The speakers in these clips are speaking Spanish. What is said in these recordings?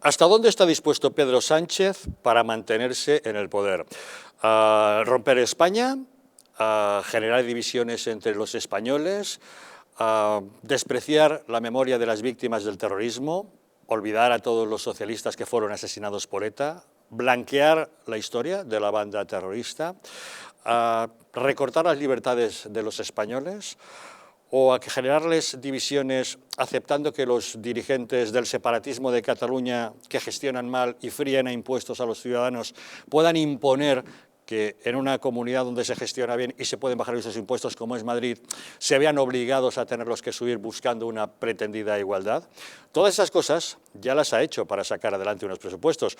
¿Hasta dónde está dispuesto Pedro Sánchez para mantenerse en el poder? ¿A romper España? ¿A generar divisiones entre los españoles? ¿A despreciar la memoria de las víctimas del terrorismo? ¿Olvidar a todos los socialistas que fueron asesinados por ETA? ¿Blanquear la historia de la banda terrorista? ¿A recortar las libertades de los españoles? ¿O a generarles divisiones aceptando que los dirigentes del separatismo de Cataluña, que gestionan mal y fríen a impuestos a los ciudadanos, puedan imponer que en una comunidad donde se gestiona bien y se pueden bajar esos impuestos, como es Madrid, se vean obligados a tenerlos que subir buscando una pretendida igualdad? Todas esas cosas ya las ha hecho para sacar adelante unos presupuestos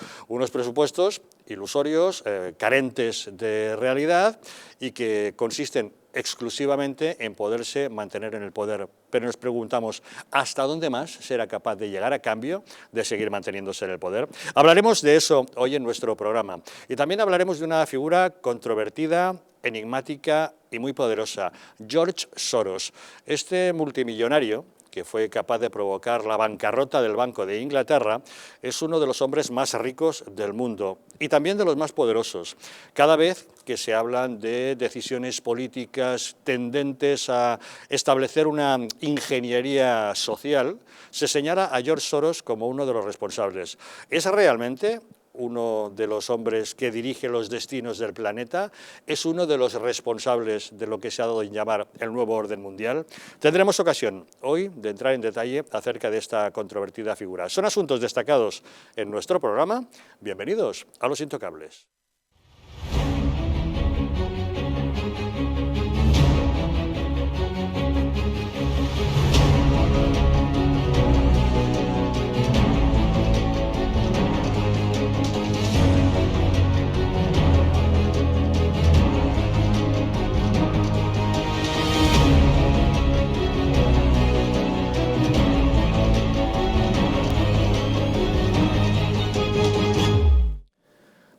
ilusorios, carentes de realidad y que consisten exclusivamente en poderse mantener en el poder. Pero nos preguntamos, ¿hasta dónde más será capaz de llegar a cambio de seguir manteniéndose en el poder? Hablaremos de eso hoy en nuestro programa. Y también hablaremos de una figura controvertida, enigmática y muy poderosa, George Soros. Este multimillonario, que fue capaz de provocar la bancarrota del Banco de Inglaterra, es uno de los hombres más ricos del mundo y también de los más poderosos. Cada vez que se hablan de decisiones políticas tendentes a establecer una ingeniería social, se señala a George Soros como uno de los responsables. ¿Es realmente uno de los hombres que dirige los destinos del planeta? ¿Es uno de los responsables de lo que se ha dado en llamar el nuevo orden mundial? Tendremos ocasión hoy de entrar en detalle acerca de esta controvertida figura. Son asuntos destacados en nuestro programa. Bienvenidos a Los Intocables.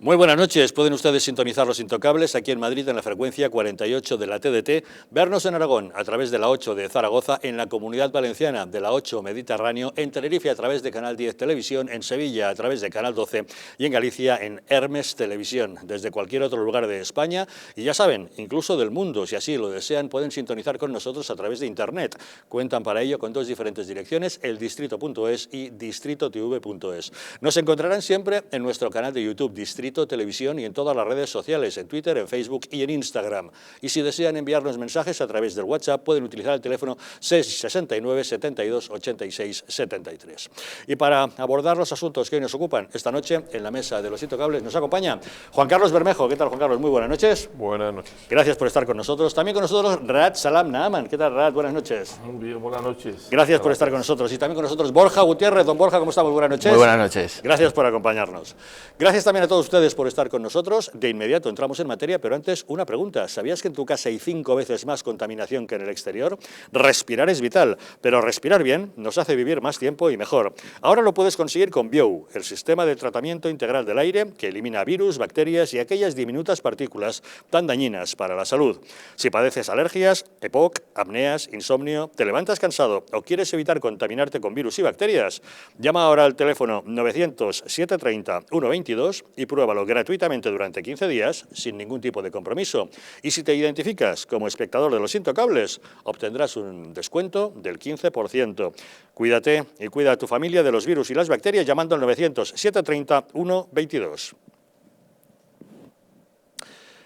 Muy buenas noches, pueden ustedes sintonizar Los Intocables aquí en Madrid en la frecuencia 48 de la TDT, vernos en Aragón a través de la 8 de Zaragoza, en la Comunidad Valenciana de la 8 Mediterráneo, en Tenerife a través de Canal 10 Televisión, en Sevilla a través de Canal 12 y en Galicia en Hermes Televisión, desde cualquier otro lugar de España y ya saben, incluso del mundo, si así lo desean, pueden sintonizar con nosotros a través de Internet. Cuentan para ello con dos diferentes direcciones, eldistrito.es y distritotv.es. Nos encontrarán siempre en nuestro canal de YouTube, Distrito Televisión, y en todas las redes sociales, en Twitter, en Facebook y en Instagram. Y si desean enviarnos mensajes a través del WhatsApp, pueden utilizar el teléfono 669 72 86 73. Y para abordar los asuntos que hoy nos ocupan esta noche en la mesa de Los Intocables nos acompaña Juan Carlos Bermejo. ¿Qué tal, Juan Carlos? Muy buenas noches. Buenas noches. Gracias por estar con nosotros. También con nosotros Raad Salam Naaman. ¿Qué tal, Raad? Buenas noches. Muy bien, buenas noches. Gracias por estar con nosotros. Y también con nosotros Borja Gutiérrez. Don Borja, ¿cómo estamos? Buenas noches. Muy buenas noches. Gracias por acompañarnos. Gracias también a todos ustedes por estar con nosotros. De inmediato entramos en materia, pero antes una pregunta. ¿Sabías que en tu casa hay 5 veces más contaminación que en el exterior? Respirar es vital, pero respirar bien nos hace vivir más tiempo y mejor. Ahora lo puedes conseguir con Biou, el sistema de tratamiento integral del aire que elimina virus, bacterias y aquellas diminutas partículas tan dañinas para la salud. Si padeces alergias, EPOC, apneas, insomnio, te levantas cansado o quieres evitar contaminarte con virus y bacterias, llama ahora al teléfono 900-730-122 y pruébalo gratuitamente durante 15 días sin ningún tipo de compromiso. Y si te identificas como espectador de Los Intocables, obtendrás un descuento del 15%. Cuídate y cuida a tu familia de los virus y las bacterias llamando al 900-730-122.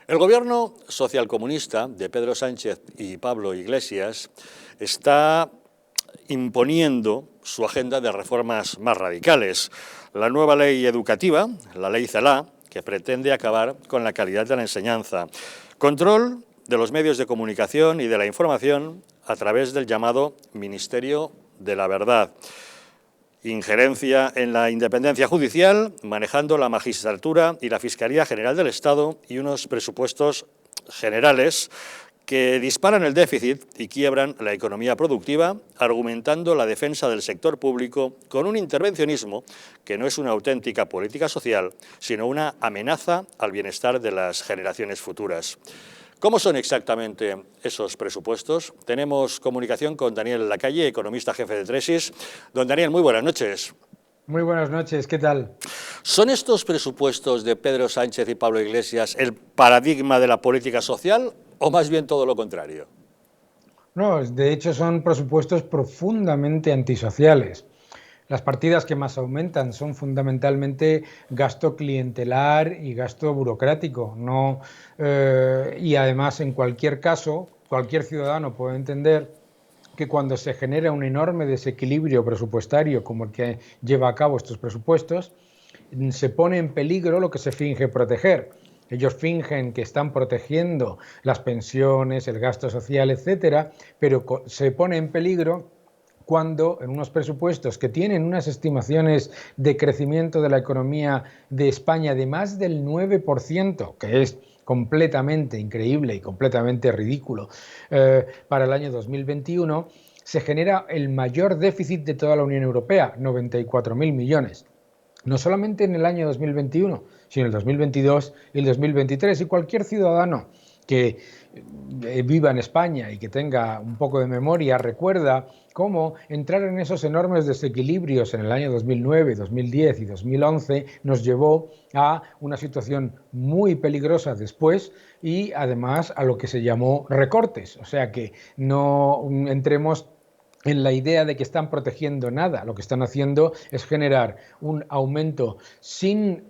El gobierno socialcomunista de Pedro Sánchez y Pablo Iglesias está imponiendo su agenda de reformas más radicales. La nueva ley educativa, la ley CELA, que pretende acabar con la calidad de la enseñanza. Control de los medios de comunicación y de la información a través del llamado Ministerio de la Verdad. Injerencia en la independencia judicial, manejando la magistratura y la Fiscalía General del Estado y unos presupuestos generales que disparan el déficit y quiebran la economía productiva, argumentando la defensa del sector público con un intervencionismo que no es una auténtica política social, sino una amenaza al bienestar de las generaciones futuras. ¿Cómo son exactamente esos presupuestos? Tenemos comunicación con Daniel Lacalle, economista jefe de Tresis. Don Daniel, muy buenas noches. Muy buenas noches, ¿qué tal? ¿Son estos presupuestos de Pedro Sánchez y Pablo Iglesias el paradigma de la política social o más bien todo lo contrario? No, de hecho son presupuestos profundamente antisociales. Las partidas que más aumentan son fundamentalmente gasto clientelar y gasto burocrático. No, y además, en cualquier caso, cualquier ciudadano puede entender que cuando se genera un enorme desequilibrio presupuestario como el que lleva a cabo estos presupuestos, se pone en peligro lo que se finge proteger. Ellos fingen que están protegiendo las pensiones, el gasto social, etcétera, pero se pone en peligro cuando en unos presupuestos que tienen unas estimaciones de crecimiento de la economía de España de más del 9%, que es completamente increíble y completamente ridículo, para el año 2021, se genera el mayor déficit de toda la Unión Europea, 94.000 millones. No solamente en el año 2021, sino en el 2022 y el 2023. Y cualquier ciudadano que viva en España y que tenga un poco de memoria recuerda cómo entrar en esos enormes desequilibrios en el año 2009, 2010 y 2011 nos llevó a una situación muy peligrosa después y además a lo que se llamó recortes. O sea que no entremos en la idea de que están protegiendo nada. Lo que están haciendo es generar un aumento sin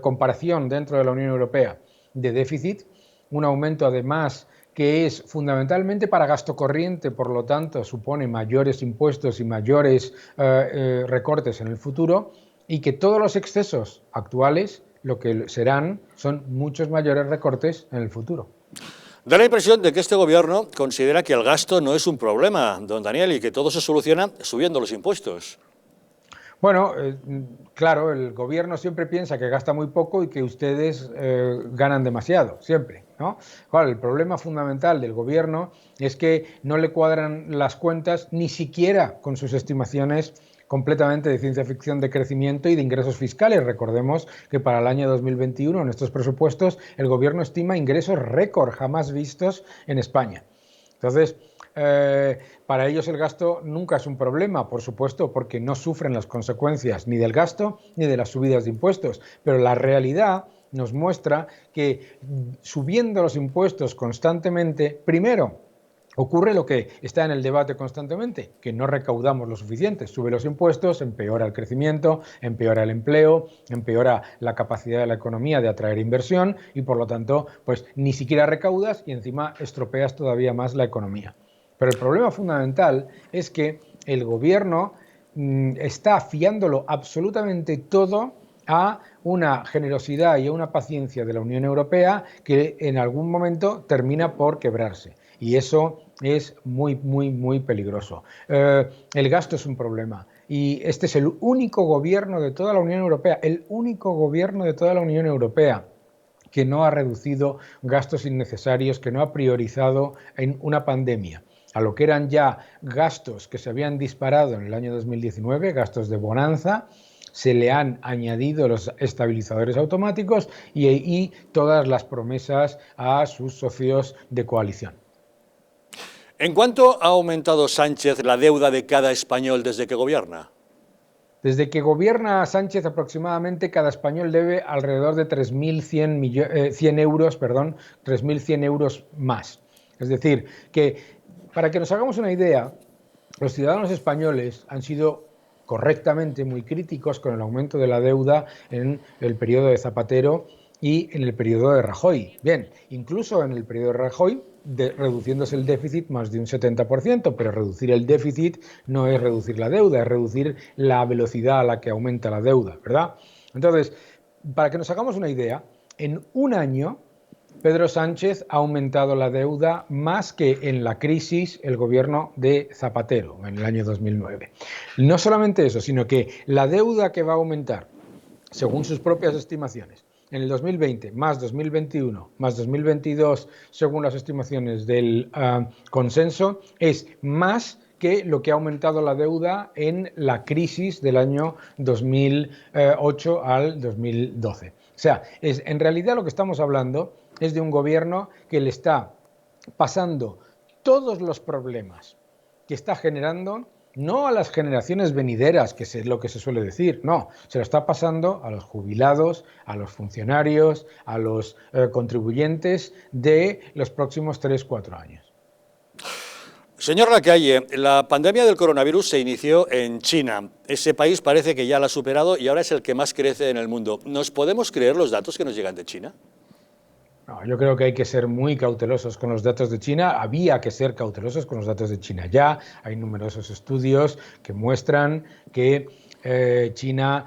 comparación dentro de la Unión Europea de déficit, un aumento además que es fundamentalmente para gasto corriente, por lo tanto supone mayores impuestos y mayores recortes en el futuro, y que todos los excesos actuales lo que serán son muchos mayores recortes en el futuro. Da la impresión de que este gobierno considera que el gasto no es un problema, don Daniel, y que todo se soluciona subiendo los impuestos. Bueno, claro, el gobierno siempre piensa que gasta muy poco y que ustedes ganan demasiado, siempre, ¿no? Claro, el problema fundamental del gobierno es que no le cuadran las cuentas ni siquiera con sus estimaciones completamente de ciencia ficción de crecimiento y de ingresos fiscales. Recordemos que para el año 2021, en estos presupuestos, el gobierno estima ingresos récord jamás vistos en España. Entonces, para ellos el gasto nunca es un problema, por supuesto, porque no sufren las consecuencias ni del gasto ni de las subidas de impuestos. Pero la realidad nos muestra que subiendo los impuestos constantemente, primero, ocurre lo que está en el debate constantemente, que no recaudamos lo suficiente. Sube los impuestos, empeora el crecimiento, empeora el empleo, empeora la capacidad de la economía de atraer inversión y por lo tanto, pues ni siquiera recaudas y encima estropeas todavía más la economía. Pero el problema fundamental es que el gobierno está fiándolo absolutamente todo a una generosidad y a una paciencia de la Unión Europea que en algún momento termina por quebrarse. Y eso es muy, muy, muy peligroso. El gasto es un problema. Y este es el único gobierno de toda la Unión Europea, el único gobierno de toda la Unión Europea que no ha reducido gastos innecesarios, que no ha priorizado en una pandemia a lo que eran ya gastos que se habían disparado en el año 2019, gastos de bonanza, se le han añadido los estabilizadores automáticos y todas las promesas a sus socios de coalición. ¿En cuánto ha aumentado Sánchez la deuda de cada español desde que gobierna? Desde que gobierna Sánchez, aproximadamente cada español debe alrededor de 3.100 euros, 3.100 euros más. Es decir, que para que nos hagamos una idea, los ciudadanos españoles han sido correctamente muy críticos con el aumento de la deuda en el periodo de Zapatero y en el periodo de Rajoy. Bien, incluso en el periodo de Rajoy, reduciéndose el déficit más de un 70%, pero reducir el déficit no es reducir la deuda, es reducir la velocidad a la que aumenta la deuda, ¿verdad? Entonces, para que nos hagamos una idea, en un año Pedro Sánchez ha aumentado la deuda más que en la crisis el gobierno de Zapatero en el año 2009. No solamente eso, sino que la deuda que va a aumentar, según sus propias estimaciones, en el 2020, más 2021, más 2022, según las estimaciones del consenso, es más que lo que ha aumentado la deuda en la crisis del año 2008 al 2012. O sea, en realidad lo que estamos hablando es de un gobierno que le está pasando todos los problemas que está generando no a las generaciones venideras, que es lo que se suele decir, no, se lo está pasando a los jubilados, a los funcionarios, a los contribuyentes de los próximos 3-4 años. Señor Lacalle, la pandemia del coronavirus se inició en China. Ese país parece que ya la ha superado y ahora es el que más crece en el mundo. ¿Nos podemos creer los datos que nos llegan de China? No, yo creo que hay que ser muy cautelosos con los datos de China. Había que ser cautelosos con los datos de China. Ya hay numerosos estudios que muestran que China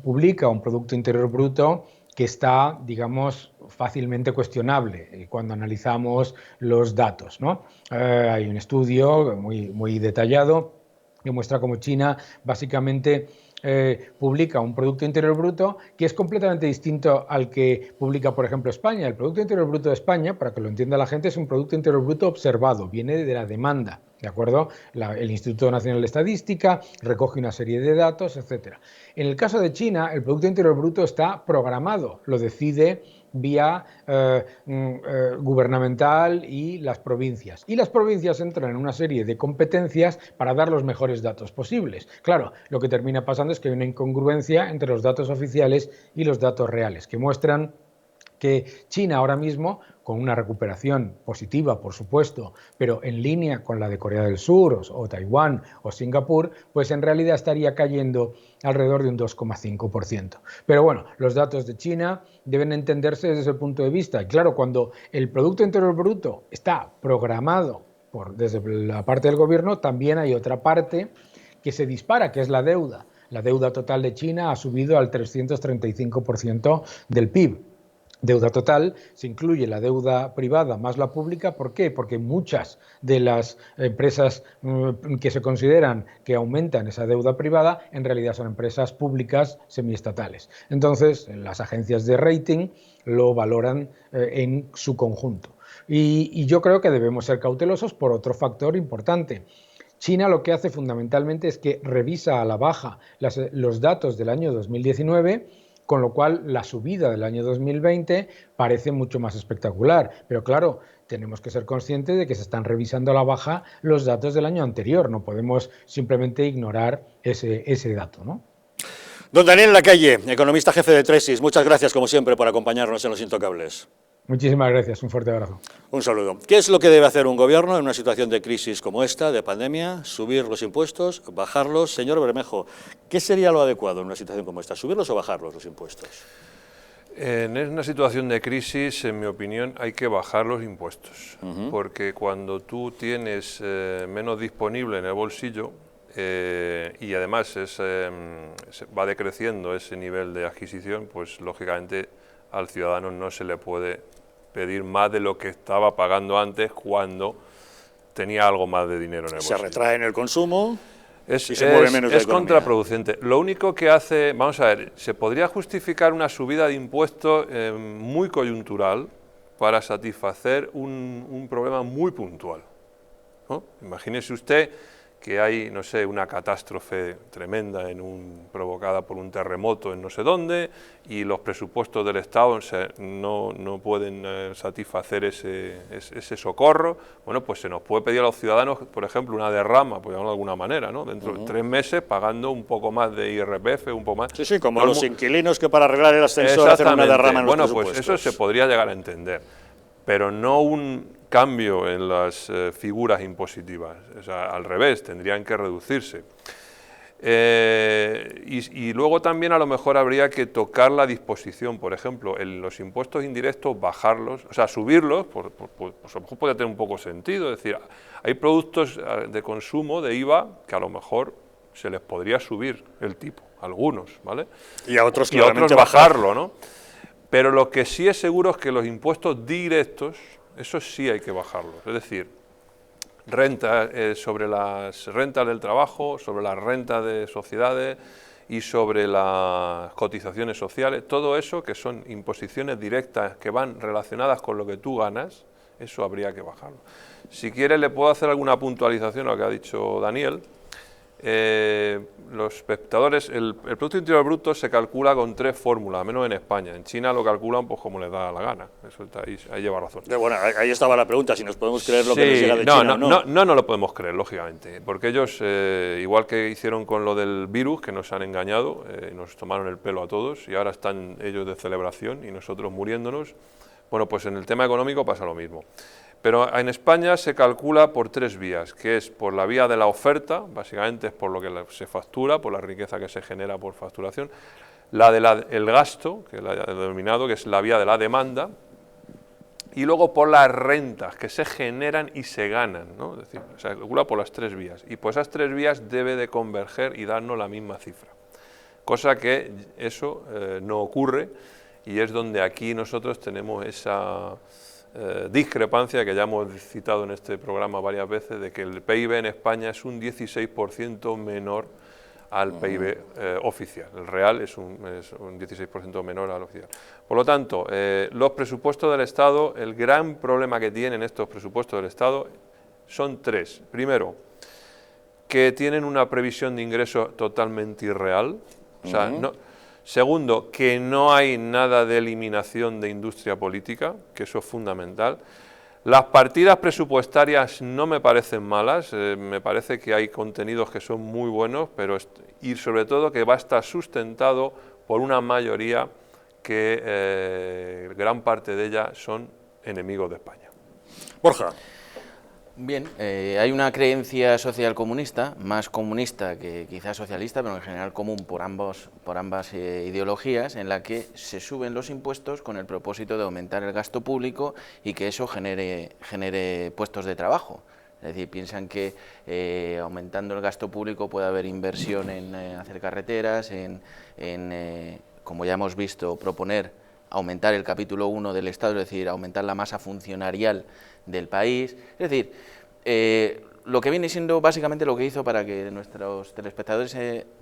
publica un Producto Interior Bruto que está, digamos, fácilmente cuestionable cuando analizamos los datos, ¿no? Hay un estudio muy detallado que muestra cómo China básicamente publica un Producto Interior Bruto que es completamente distinto al que publica, por ejemplo, España. El Producto Interior Bruto de España, para que lo entienda la gente, es un Producto Interior Bruto observado, viene de la demanda, ¿de acuerdo? El Instituto Nacional de Estadística recoge una serie de datos, etc. En el caso de China, el Producto Interior Bruto está programado, lo decide vía gubernamental y las provincias. Y las provincias entran en una serie de competencias para dar los mejores datos posibles. Claro, lo que termina pasando es que hay una incongruencia entre los datos oficiales y los datos reales, que muestran que China ahora mismo, con una recuperación positiva, por supuesto, pero en línea con la de Corea del Sur o Taiwán o Singapur, pues en realidad estaría cayendo alrededor de un 2,5%. Pero bueno, los datos de China deben entenderse desde ese punto de vista. Y claro, cuando el Producto Interior Bruto está programado desde la parte del gobierno, también hay otra parte que se dispara, que es la deuda. La deuda total de China ha subido al 335% del PIB. Deuda total, se incluye la deuda privada más la pública. ¿Por qué? Porque muchas de las empresas que se consideran que aumentan esa deuda privada en realidad son empresas públicas semiestatales. Entonces, las agencias de rating lo valoran en su conjunto. Y yo creo que debemos ser cautelosos por otro factor importante. China lo que hace fundamentalmente es que revisa a la baja los datos del año 2019, con lo cual la subida del año 2020 parece mucho más espectacular. Pero claro, tenemos que ser conscientes de que se están revisando a la baja los datos del año anterior. No podemos simplemente ignorar ese dato, ¿no? Don Daniel Lacalle, economista jefe de Tresis, muchas gracias como siempre por acompañarnos en Los Intocables. Muchísimas gracias, un fuerte abrazo. Un saludo. ¿Qué es lo que debe hacer un gobierno en una situación de crisis como esta, de pandemia? Subir los impuestos, bajarlos. Señor Bermejo, ¿qué sería lo adecuado en una situación como esta? ¿Subirlos o bajarlos los impuestos? En una situación de crisis, en mi opinión, hay que bajar los impuestos, porque cuando tú tienes menos disponible en el bolsillo y además va decreciendo ese nivel de adquisición, pues lógicamente al ciudadano no se le puede pedir más de lo que estaba pagando antes cuando tenía algo más de dinero en el bolsillo. Se retrae en el consumo y se mueve menos la economía. Es contraproducente. Lo único que hace, vamos a ver, se podría justificar una subida de impuestos muy coyuntural para satisfacer un problema muy puntual, ¿no? Imagínese usted que hay, no sé, una catástrofe tremenda provocada por un terremoto en no sé dónde y los presupuestos del Estado no pueden satisfacer ese socorro. Bueno, pues se nos puede pedir a los ciudadanos, por ejemplo, una derrama, por llamarlo de alguna manera, ¿no? Dentro de 3 meses pagando un poco más de IRPF, un poco más. Sí, sí, como los inquilinos que para arreglar el ascensor hacen una derrama en los presupuestos. Bueno, pues eso se podría llegar a entender, pero no un cambio en las figuras impositivas, o sea, al revés, tendrían que reducirse. Y luego también a lo mejor habría que tocar la disposición, por ejemplo, en los impuestos indirectos bajarlos, o sea, subirlos, pues a lo mejor podría tener un poco sentido, es decir, hay productos de consumo de IVA que a lo mejor se les podría subir el tipo, algunos, ¿vale? Y a otros bajarlo, ¿no? Pero lo que sí es seguro es que los impuestos directos, eso sí hay que bajarlos, es decir, renta, sobre las rentas del trabajo, sobre las rentas de sociedades y sobre las cotizaciones sociales, todo eso que son imposiciones directas que van relacionadas con lo que tú ganas, eso habría que bajarlo. Si quiere le puedo hacer alguna puntualización a lo que ha dicho Daniel. los espectadores, el Producto Interior Bruto se calcula con 3 fórmulas, al menos en España. En China lo calculan pues como les da la gana, eso está ahí lleva razón. Bueno, ahí estaba la pregunta, si nos podemos creer lo que nos llega de China o no. No lo podemos creer, lógicamente, porque ellos, igual que hicieron con lo del virus, que nos han engañado, nos tomaron el pelo a todos, y ahora están ellos de celebración y nosotros muriéndonos, bueno, pues en el tema económico pasa lo mismo. Pero en España se calcula por 3 vías, que es por la vía de la oferta, básicamente es por lo que se factura, por la riqueza que se genera por facturación, la del gasto, que la he denominado, que es la vía de la demanda, y luego por las rentas que se generan y se ganan, ¿no? Es decir, se calcula por las 3 vías, y por esas 3 vías debe de converger y darnos la misma cifra, cosa que eso no ocurre, y es donde aquí nosotros tenemos esa discrepancia que ya hemos citado en este programa varias veces, de que el PIB en España es un 16% menor al PIB oficial. El real es un 16% menor al oficial. Por lo tanto, los presupuestos del Estado, el gran problema que tienen estos presupuestos del Estado son 3. Primero, que tienen una previsión de ingresos totalmente irreal. O sea, segundo, que no hay nada de eliminación de industria política, que eso es fundamental. Las partidas presupuestarias no me parecen malas, me parece que hay contenidos que son muy buenos, y sobre todo que va a estar sustentado por una mayoría que gran parte de ella son enemigos de España. Borja. Bien, hay una creencia social comunista, más comunista que quizás socialista, pero en general común por ambas ideologías, en la que se suben los impuestos con el propósito de aumentar el gasto público y que eso genere puestos de trabajo. Es decir, piensan que aumentando el gasto público puede haber inversión en hacer carreteras, como ya hemos visto, proponer aumentar el capítulo 1 del Estado, es decir, aumentar la masa funcionarial del país. Es decir, lo que viene siendo básicamente lo que hizo, para que nuestros telespectadores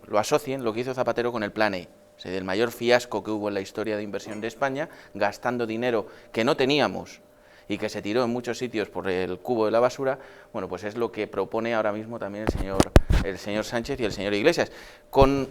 lo asocien, lo que hizo Zapatero con el Plan E, es decir, el mayor fiasco que hubo en la historia de inversión de España, gastando dinero que no teníamos y que se tiró en muchos sitios por el cubo de la basura. Bueno, pues es lo que propone ahora mismo también el señor Sánchez y el señor Iglesias, con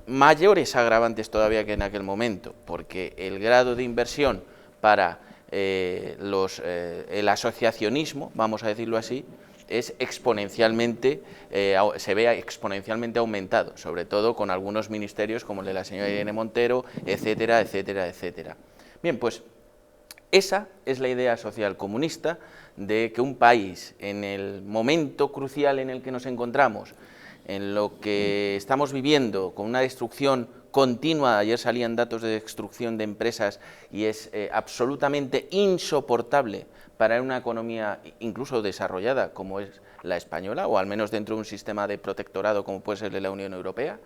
mayores agravantes todavía que en aquel momento, porque el grado de inversión para el asociacionismo, vamos a decirlo así, es exponencialmente, se ve exponencialmente aumentado, sobre todo con algunos ministerios como el de la señora Irene Montero, etcétera, etcétera, etcétera. Bien, pues esa es la idea social comunista, de que un país, en el momento crucial en el que nos encontramos, en lo que estamos viviendo, con una destrucción continua, ayer salían datos de destrucción de empresas y es absolutamente insoportable para una economía incluso desarrollada como es la española, o al menos dentro de un sistema de protectorado como puede ser de la Unión Europea,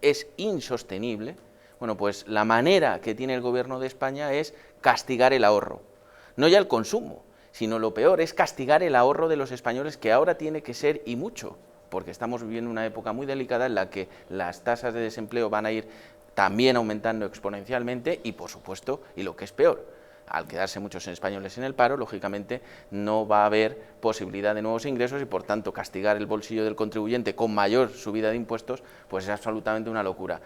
es insostenible. Bueno, pues la manera que tiene el gobierno de España es castigar el ahorro, no ya el consumo, sino lo peor es castigar el ahorro de los españoles, que ahora tiene que ser y mucho, porque estamos viviendo una época muy delicada en la que las tasas de desempleo van a ir también aumentando exponencialmente y, por supuesto, y lo que es peor, al quedarse muchos españoles en el paro, lógicamente no va a haber posibilidad de nuevos ingresos y, por tanto, castigar el bolsillo del contribuyente con mayor subida de impuestos, pues es absolutamente una locura.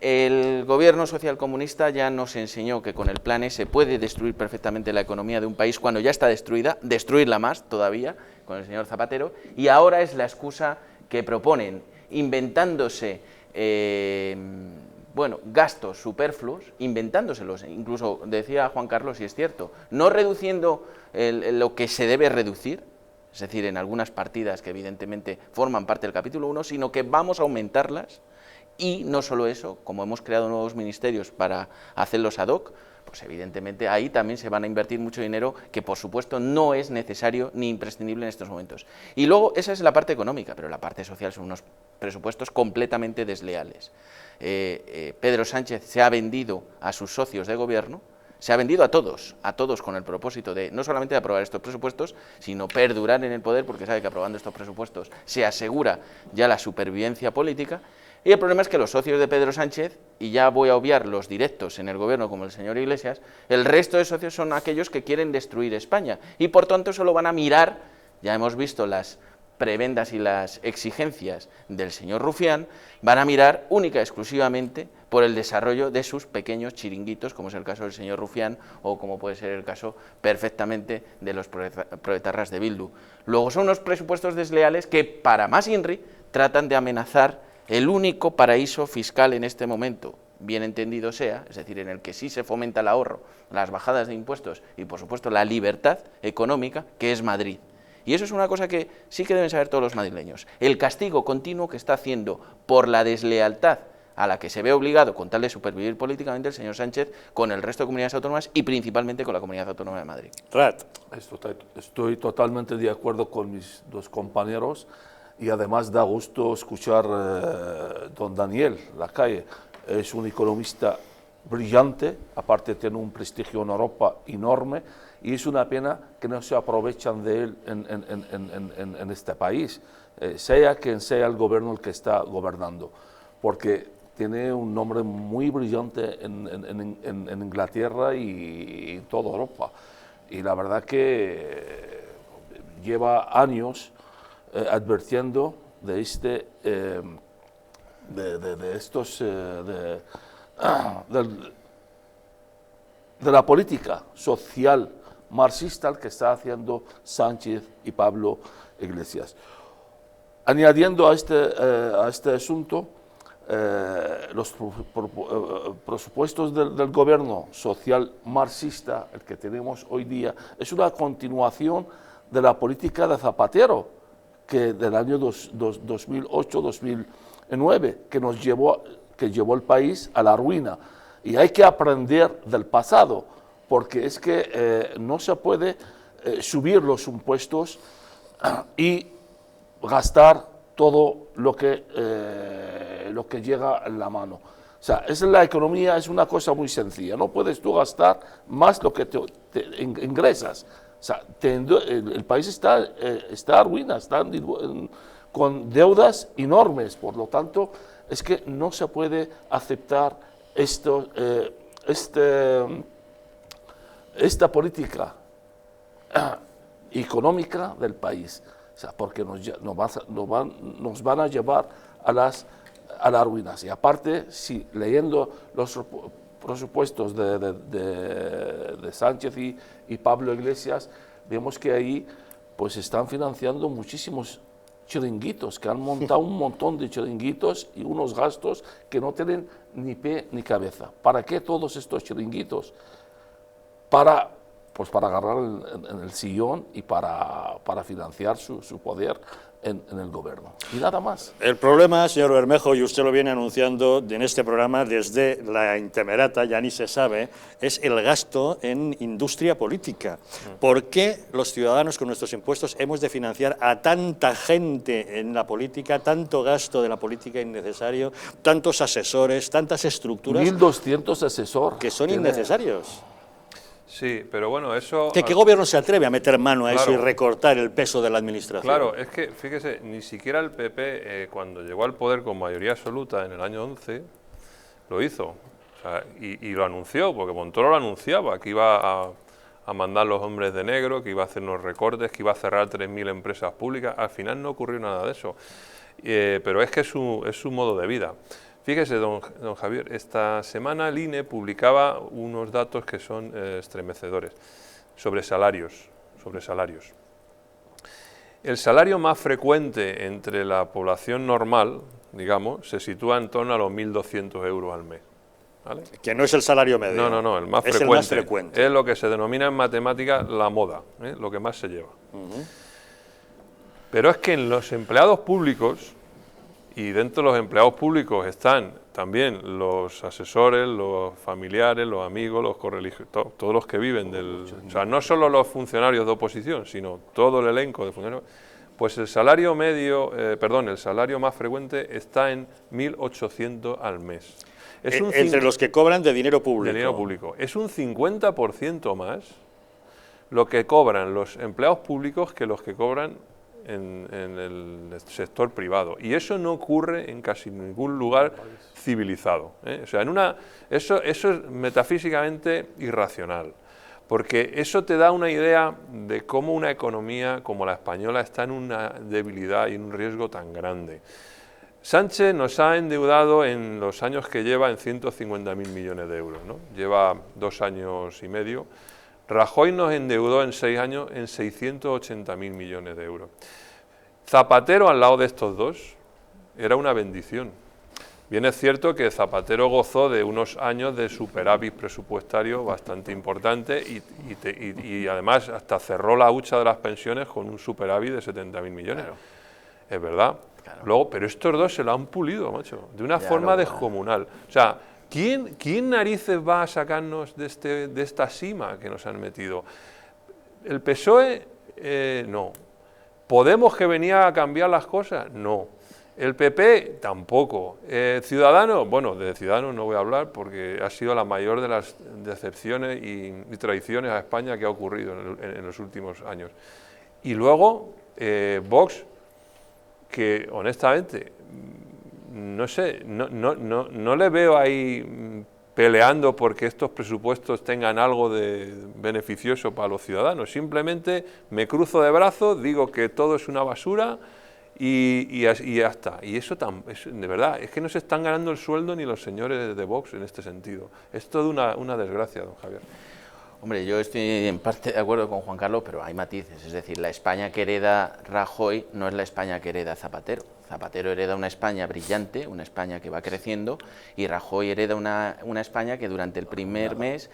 El gobierno socialcomunista ya nos enseñó que con el Plan E se puede destruir perfectamente la economía de un país cuando ya está destruida, destruirla más todavía con el señor Zapatero, y ahora es la excusa que proponen, inventándose gastos superfluos, inventándoselos, incluso decía Juan Carlos, y es cierto, no reduciendo lo que se debe reducir, es decir, en algunas partidas que evidentemente forman parte del capítulo 1, sino que vamos a aumentarlas. Y no solo eso, como hemos creado nuevos ministerios para hacerlos ad hoc, pues evidentemente ahí también se van a invertir mucho dinero que por supuesto no es necesario ni imprescindible en estos momentos. Y luego esa es la parte económica, pero la parte social son unos presupuestos completamente desleales. Pedro Sánchez se ha vendido a sus socios de gobierno, se ha vendido a todos con el propósito de no solamente de aprobar estos presupuestos, sino perdurar en el poder, porque sabe que aprobando estos presupuestos se asegura ya la supervivencia política. Y el problema es que los socios de Pedro Sánchez, y ya voy a obviar los directos en el gobierno como el señor Iglesias, el resto de socios son aquellos que quieren destruir España y por tanto solo van a mirar, ya hemos visto las prebendas y las exigencias del señor Rufián, van a mirar única y exclusivamente por el desarrollo de sus pequeños chiringuitos, como es el caso del señor Rufián o como puede ser el caso perfectamente de los proetarras de Bildu. Luego son unos presupuestos desleales que, para más INRI, tratan de amenazar el único paraíso fiscal en este momento, bien entendido sea, es decir, en el que sí se fomenta el ahorro, las bajadas de impuestos y, por supuesto, la libertad económica, que es Madrid. Y eso es una cosa que sí que deben saber todos los madrileños. El castigo continuo que está haciendo por la deslealtad a la que se ve obligado, con tal de supervivir políticamente, el señor Sánchez con el resto de comunidades autónomas y principalmente con la Comunidad Autónoma de Madrid. Rat. Estoy totalmente de acuerdo con mis dos compañeros y además da gusto escuchar don Daniel Lacalle. Es un economista brillante, aparte tiene un prestigio en Europa enorme, y es una pena que no se aprovechan de él en este país, sea quien sea el gobierno el que está gobernando, porque tiene un nombre muy brillante en Inglaterra y en toda Europa, y la verdad que lleva años advirtiendo de la política social marxista que está haciendo Sánchez y Pablo Iglesias. Añadiendo a este asunto, los presupuestos del gobierno social marxista, el que tenemos hoy día, es una continuación de la política de Zapatero, que del año 2008-2009, que llevó el país a la ruina. Y hay que aprender del pasado, porque es que no se puede subir los impuestos y gastar todo lo que llega a la mano. O sea, la economía es una cosa muy sencilla, no puedes tú gastar más lo que te ingresas. O sea, el país está a ruina, está con deudas enormes, por lo tanto, es que no se puede aceptar esta política económica del país, o sea, porque nos van a llevar a las ruinas. Y aparte, si leyendo los presupuestos de Sánchez y Pablo Iglesias, vemos que ahí pues están financiando muchísimos chiringuitos, que han montado un montón de chiringuitos y unos gastos que no tienen ni pie ni cabeza. ¿Para qué todos estos chiringuitos? Para agarrar en el sillón y para financiar su poder en el gobierno. Y nada más. El problema, señor Bermejo, y usted lo viene anunciando en este programa desde la Intemerata, ya ni se sabe, es el gasto en industria política. ¿Por qué los ciudadanos con nuestros impuestos hemos de financiar a tanta gente en la política, tanto gasto de la política innecesario, tantos asesores, tantas estructuras 1.200 asesores que son innecesarios? Sí, pero bueno, eso... ¿Qué gobierno se atreve a meter mano a eso y Claro. recortar el peso de la administración? Claro, es que, fíjese, ni siquiera el PP, cuando llegó al poder con mayoría absoluta en el año 11, lo hizo. O sea, y lo anunció, porque Montoro lo anunciaba, que iba a mandar los hombres de negro, que iba a hacer unos recortes, que iba a cerrar 3.000 empresas públicas. Al final no ocurrió nada de eso. Pero es que es su modo de vida. Fíjese, don Javier, esta semana el INE publicaba unos datos que son estremecedores sobre salarios. El salario más frecuente entre la población normal, digamos, se sitúa en torno a los 1.200 euros al mes. ¿Vale? Que no es el salario medio. No, el más es frecuente. el más frecuente. Es lo que se denomina en matemáticas la moda, lo que más se lleva. Pero es que en los empleados públicos, y dentro de los empleados públicos están también los asesores, los familiares, los amigos, los correligionarios, todos los que viven o sea, no solo los funcionarios de oposición, sino todo el elenco de funcionarios, pues el salario medio, el salario más frecuente está en 1.800 al mes. Entre los que cobran de dinero público. De dinero público. Es un 50% más lo que cobran los empleados públicos que los que cobran en el sector privado, y eso no ocurre en casi ningún lugar civilizado, O sea, eso es metafísicamente irracional, porque eso te da una idea de cómo una economía como la española está en una debilidad y en un riesgo tan grande. Sánchez nos ha endeudado en los años que lleva en 150.000 millones de euros, ¿no? Lleva 2 años y medio. Rajoy nos endeudó en 6 años en 680.000 millones de euros. Zapatero, al lado de estos dos, era una bendición. Bien es cierto que Zapatero gozó de unos años de superávit presupuestario bastante importante y además hasta cerró la hucha de las pensiones con un superávit de 70.000 millones. Claro. Es verdad. Claro. Luego, pero estos dos se lo han pulido, macho, de una forma descomunal. O sea, ¿quién narices va a sacarnos de esta sima que nos han metido? ¿El PSOE? No. ¿Podemos, que venía a cambiar las cosas? No. ¿El PP? Tampoco. ¿Ciudadanos? Bueno, de Ciudadanos no voy a hablar porque ha sido la mayor de las decepciones y traiciones a España que ha ocurrido en los últimos años. Y luego, Vox, que honestamente, no sé, no le veo ahí peleando porque estos presupuestos tengan algo de beneficioso para los ciudadanos. Simplemente me cruzo de brazos, digo que todo es una basura y ya está. Y eso de verdad, es que no se están ganando el sueldo ni los señores de Vox en este sentido. Es toda una desgracia, don Javier. Hombre, yo estoy en parte de acuerdo con Juan Carlos, pero hay matices. Es decir, la España que hereda Rajoy no es la España que hereda Zapatero. Zapatero hereda una España brillante, una España que va creciendo, y Rajoy hereda una España que durante el primer mes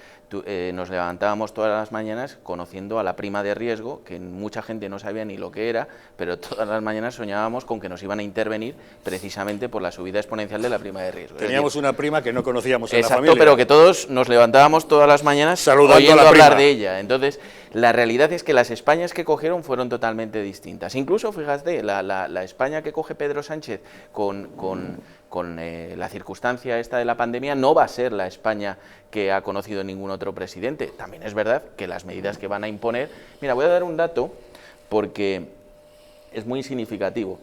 nos levantábamos todas las mañanas conociendo a la prima de riesgo, que mucha gente no sabía ni lo que era, pero todas las mañanas soñábamos con que nos iban a intervenir precisamente por la subida exponencial de la prima de riesgo. Teníamos una prima que no conocíamos en exacto, la familia. Pero que todos nos levantábamos todas las mañanas saludando oyendo a la hablar prima de ella. Entonces, la realidad es que las Españas que cogieron fueron totalmente distintas. Incluso, fíjate, la España que coge Pedro Sánchez con la circunstancia esta de la pandemia no va a ser la España que ha conocido ningún otro presidente. También es verdad que las medidas que van a imponer... Mira, voy a dar un dato porque es muy significativo.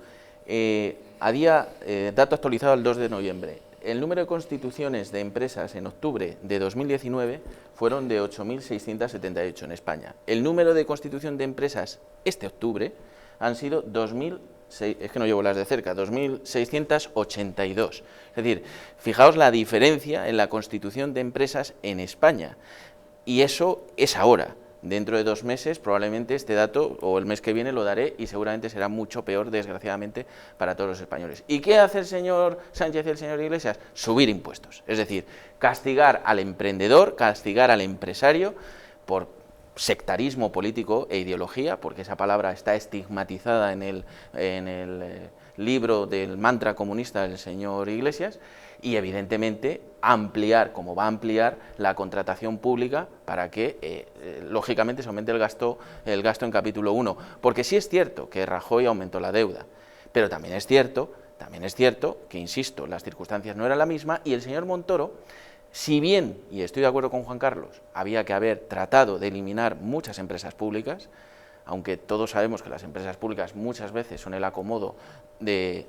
Dato actualizado el 2 de noviembre. El número de constituciones de empresas en octubre de 2019 fueron de 8.678 en España. El número de constitución de empresas este octubre han sido 2.682. Es decir, fijaos la diferencia en la constitución de empresas en España. Y eso es ahora. Dentro de 2 meses probablemente este dato, o el mes que viene, lo daré y seguramente será mucho peor, desgraciadamente, para todos los españoles. ¿Y qué hace el señor Sánchez y el señor Iglesias? Subir impuestos. Es decir, castigar al emprendedor, castigar al empresario por sectarismo político e ideología, porque esa palabra está estigmatizada en el libro del mantra comunista del señor Iglesias, y evidentemente ampliar, como va a ampliar, la contratación pública para que, lógicamente, se aumente el gasto en capítulo 1. Porque sí es cierto que Rajoy aumentó la deuda, pero también es cierto que, insisto, las circunstancias no eran la misma, y el señor Montoro, si bien, y estoy de acuerdo con Juan Carlos, había que haber tratado de eliminar muchas empresas públicas, aunque todos sabemos que las empresas públicas muchas veces son el acomodo de...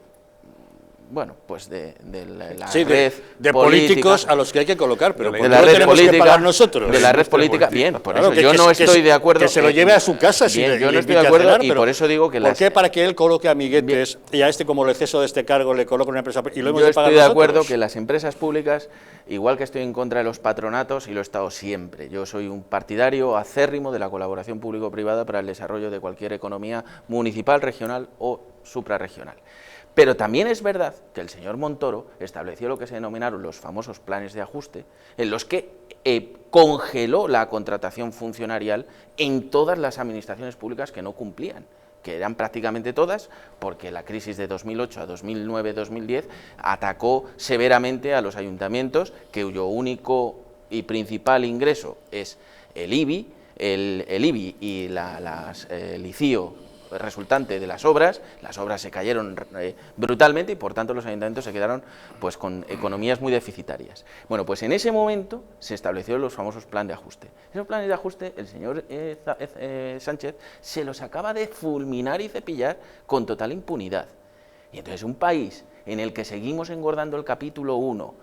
Bueno, pues de la red de políticos a los que hay que colocar, pero de la red política, que pagar nosotros. De la red política, bien, por eso yo no estoy de acuerdo. Que se lo lleve a su casa, bien, yo no estoy de acuerdo, y por eso digo que ¿por qué para que él coloque amiguetes y a este, como le ceso de este cargo, le coloque una empresa y lo hemos de pagar nosotros? Yo estoy de acuerdo que las empresas públicas, igual que estoy en contra de los patronatos, y lo he estado siempre, yo soy un partidario acérrimo de la colaboración público-privada para el desarrollo de cualquier economía municipal, regional o suprarregional. Pero también es verdad que el señor Montoro estableció lo que se denominaron los famosos planes de ajuste, en los que congeló la contratación funcionarial en todas las administraciones públicas que no cumplían, que eran prácticamente todas, porque la crisis de 2008 a 2009-2010 atacó severamente a los ayuntamientos, cuyo único y principal ingreso es el IBI, y el ICIO resultante de las obras se cayeron brutalmente, y por tanto los ayuntamientos se quedaron pues con economías muy deficitarias. Bueno, pues en ese momento se establecieron los famosos planes de ajuste. Esos planes de ajuste el señor Sánchez se los acaba de fulminar y cepillar con total impunidad. Y entonces un país en el que seguimos engordando el capítulo 1,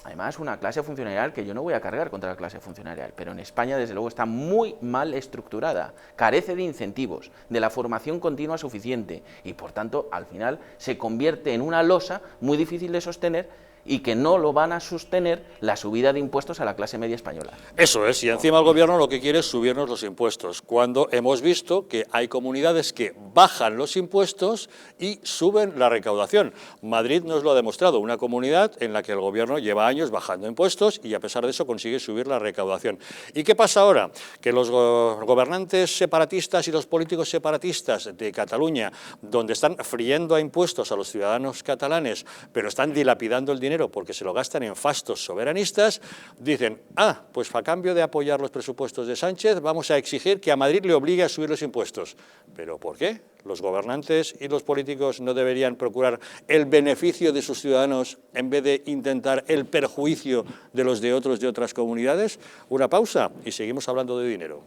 Además, una clase funcionarial que yo no voy a cargar contra la clase funcionarial, pero en España, desde luego, está muy mal estructurada, carece de incentivos, de la formación continua suficiente y, por tanto, al final se convierte en una losa muy difícil de sostener y que no lo van a sostener la subida de impuestos a la clase media española. Eso es, y encima el gobierno lo que quiere es subirnos los impuestos, cuando hemos visto que hay comunidades que bajan los impuestos y suben la recaudación. Madrid nos lo ha demostrado, una comunidad en la que el gobierno lleva años bajando impuestos y a pesar de eso consigue subir la recaudación. ¿Y qué pasa ahora? Que los gobernantes separatistas y los políticos separatistas de Cataluña, donde están friendo a impuestos a los ciudadanos catalanes, pero están dilapidando el dinero porque se lo gastan en fastos soberanistas, dicen, pues a cambio de apoyar los presupuestos de Sánchez vamos a exigir que a Madrid le obligue a subir los impuestos. ¿Pero por qué? ¿Los gobernantes y los políticos no deberían procurar el beneficio de sus ciudadanos en vez de intentar el perjuicio de los de otros de otras comunidades? Una pausa y seguimos hablando de dinero.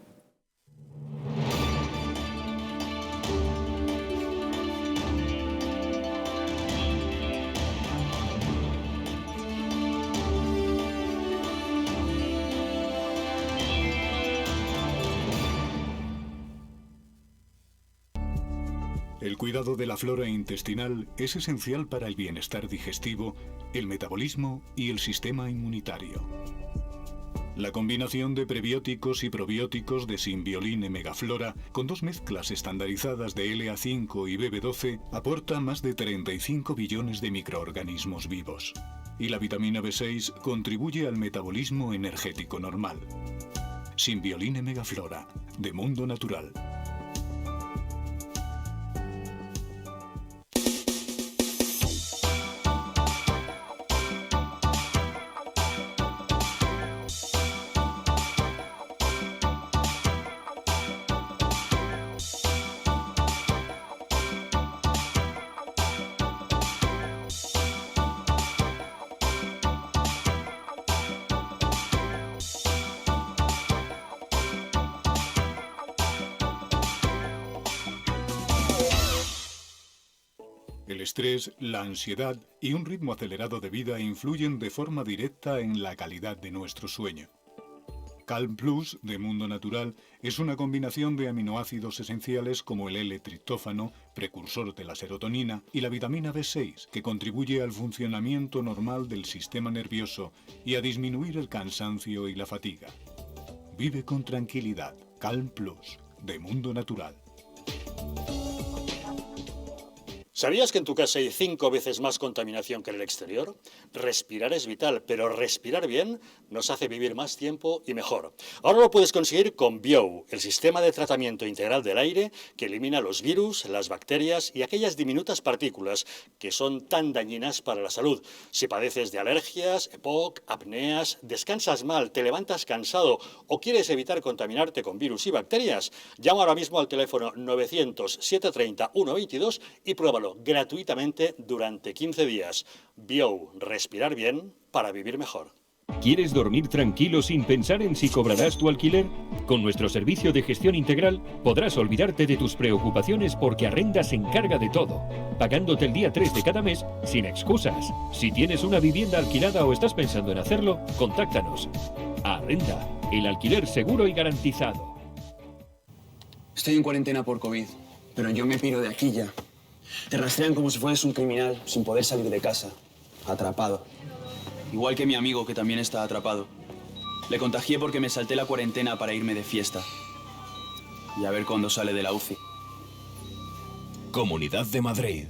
El cuidado de la flora intestinal es esencial para el bienestar digestivo, el metabolismo y el sistema inmunitario. La combinación de prebióticos y probióticos de Symbioline Megaflora, con 2 mezclas estandarizadas de LA5 y BB12, aporta más de 35 billones de microorganismos vivos. Y la vitamina B6 contribuye al metabolismo energético normal. Symbioline Megaflora, de Mundo Natural. El estrés, la ansiedad y un ritmo acelerado de vida influyen de forma directa en la calidad de nuestro sueño. Calm Plus, de Mundo Natural, es una combinación de aminoácidos esenciales como el L-triptófano, precursor de la serotonina, y la vitamina B6, que contribuye al funcionamiento normal del sistema nervioso y a disminuir el cansancio y la fatiga. Vive con tranquilidad. Calm Plus, de Mundo Natural. ¿Sabías que en tu casa hay 5 veces más contaminación que en el exterior? Respirar es vital, pero respirar bien nos hace vivir más tiempo y mejor. Ahora lo puedes conseguir con Biou, el sistema de tratamiento integral del aire que elimina los virus, las bacterias y aquellas diminutas partículas que son tan dañinas para la salud. Si padeces de alergias, EPOC, apneas, descansas mal, te levantas cansado o quieres evitar contaminarte con virus y bacterias, llama ahora mismo al teléfono 900-730-122 y pruébalo gratuitamente durante 15 días. Biou, respirar bien para vivir mejor. ¿Quieres dormir tranquilo sin pensar en si cobrarás tu alquiler? Con nuestro servicio de gestión integral podrás olvidarte de tus preocupaciones porque Arrenda se encarga de todo, pagándote el día 3 de cada mes sin excusas. Si tienes una vivienda alquilada o estás pensando en hacerlo, contáctanos. Arrenda, el alquiler seguro y garantizado. Estoy en cuarentena por COVID, pero yo me piro de aquí ya. Te rastrean como si fueras un criminal, sin poder salir de casa. Atrapado. Igual que mi amigo, que también está atrapado. Le contagié porque me salté la cuarentena para irme de fiesta. Y a ver cuándo sale de la UCI. Comunidad de Madrid.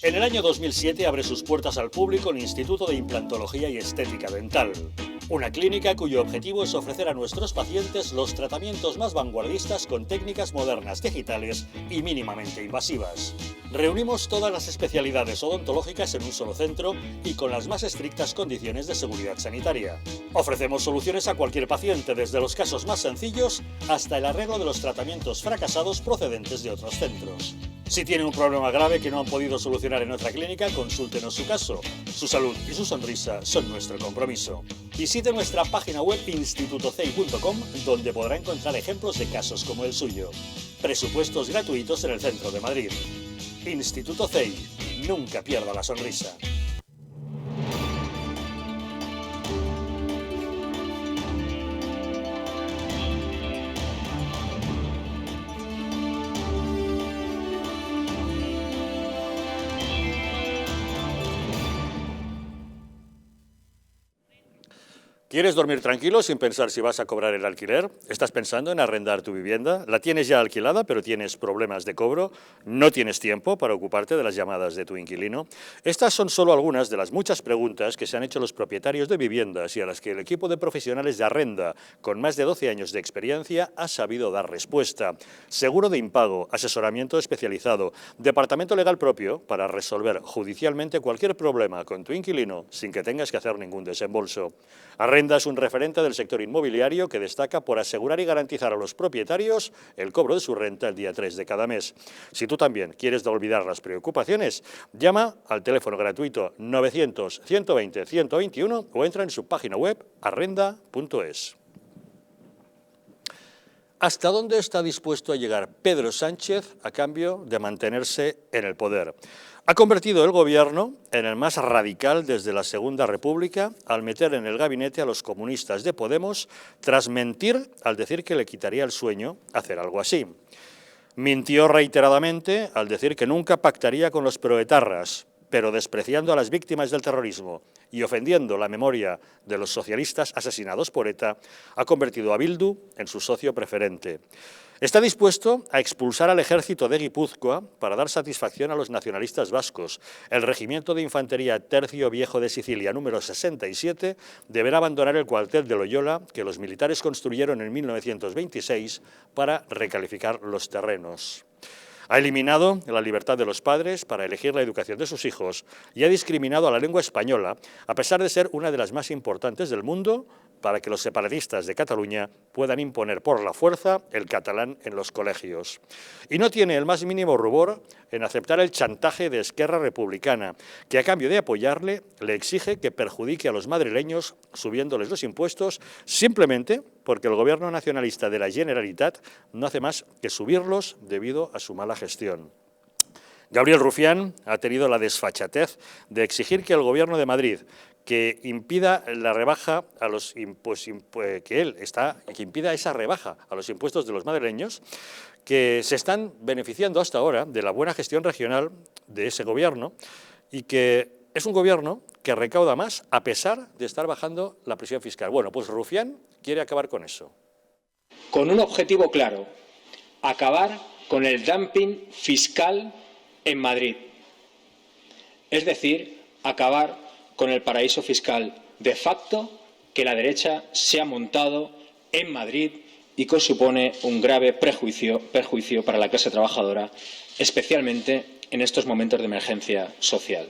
En el año 2007 abre sus puertas al público el Instituto de Implantología y Estética Dental, una clínica cuyo objetivo es ofrecer a nuestros pacientes los tratamientos más vanguardistas con técnicas modernas, digitales y mínimamente invasivas. Reunimos todas las especialidades odontológicas en un solo centro y con las más estrictas condiciones de seguridad sanitaria. Ofrecemos soluciones a cualquier paciente, desde los casos más sencillos hasta el arreglo de los tratamientos fracasados procedentes de otros centros. Si tiene un problema grave que no han podido solucionar en otra clínica, consúltenos su caso. Su salud y su sonrisa son nuestro compromiso. Visite nuestra página web institutocei.com, donde podrá encontrar ejemplos de casos como el suyo. Presupuestos gratuitos en el centro de Madrid. Instituto CEI. Nunca pierda la sonrisa. ¿Quieres dormir tranquilo sin pensar si vas a cobrar el alquiler? ¿Estás pensando en arrendar tu vivienda? ¿La tienes ya alquilada pero tienes problemas de cobro? ¿No tienes tiempo para ocuparte de las llamadas de tu inquilino? Estas son solo algunas de las muchas preguntas que se han hecho los propietarios de viviendas y a las que el equipo de profesionales de Arrenda, con más de 12 años de experiencia, ha sabido dar respuesta. Seguro de impago, asesoramiento especializado, departamento legal propio para resolver judicialmente cualquier problema con tu inquilino sin que tengas que hacer ningún desembolso. Arrenda es un referente del sector inmobiliario que destaca por asegurar y garantizar a los propietarios el cobro de su renta el día 3 de cada mes. Si tú también quieres olvidar las preocupaciones, llama al teléfono gratuito 900-120-121 o entra en su página web arrenda.es. ¿Hasta dónde está dispuesto a llegar Pedro Sánchez a cambio de mantenerse en el poder? Ha convertido el gobierno en el más radical desde la Segunda República al meter en el gabinete a los comunistas de Podemos tras mentir al decir que le quitaría el sueño hacer algo así. Mintió reiteradamente al decir que nunca pactaría con los proetarras, pero despreciando a las víctimas del terrorismo y ofendiendo la memoria de los socialistas asesinados por ETA, ha convertido a Bildu en su socio preferente. Está dispuesto a expulsar al ejército de Guipúzcoa para dar satisfacción a los nacionalistas vascos. El regimiento de infantería Tercio Viejo de Sicilia número 67 deberá abandonar el cuartel de Loyola que los militares construyeron en 1926 para recalificar los terrenos. Ha eliminado la libertad de los padres para elegir la educación de sus hijos y ha discriminado a la lengua española, a pesar de ser una de las más importantes del mundo, para que los separatistas de Cataluña puedan imponer por la fuerza el catalán en los colegios. Y no tiene el más mínimo rubor en aceptar el chantaje de Esquerra Republicana, que a cambio de apoyarle le exige que perjudique a los madrileños subiéndoles los impuestos simplemente porque el gobierno nacionalista de la Generalitat no hace más que subirlos debido a su mala gestión. Gabriel Rufián ha tenido la desfachatez de exigir que el gobierno de Madrid que impida la rebaja a los que impida esa rebaja a los impuestos de los madrileños que se están beneficiando hasta ahora de la buena gestión regional de ese gobierno y que es un gobierno que recauda más a pesar de estar bajando la presión fiscal. Bueno, pues Rufián quiere acabar con eso. Con un objetivo claro: acabar con el dumping fiscal en Madrid. Es decir, acabar con el paraíso fiscal de facto que la derecha se ha montado en Madrid y que supone un grave perjuicio para la clase trabajadora, especialmente en estos momentos de emergencia social.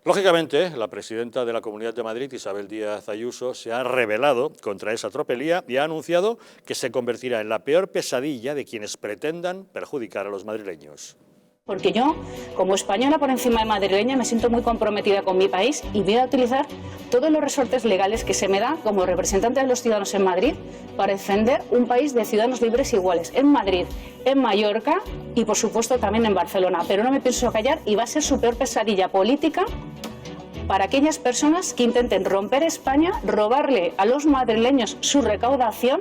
Lógicamente, la presidenta de la Comunidad de Madrid, Isabel Díaz Ayuso, se ha rebelado contra esa tropelía y ha anunciado que se convertirá en la peor pesadilla de quienes pretendan perjudicar a los madrileños. Porque yo, como española por encima de madrileña, me siento muy comprometida con mi país y voy a utilizar todos los resortes legales que se me da como representante de los ciudadanos en Madrid para defender un país de ciudadanos libres e iguales, en Madrid, en Mallorca y, por supuesto, también en Barcelona. Pero no me pienso callar y va a ser su peor pesadilla política para aquellas personas que intenten romper España, robarle a los madrileños su recaudación.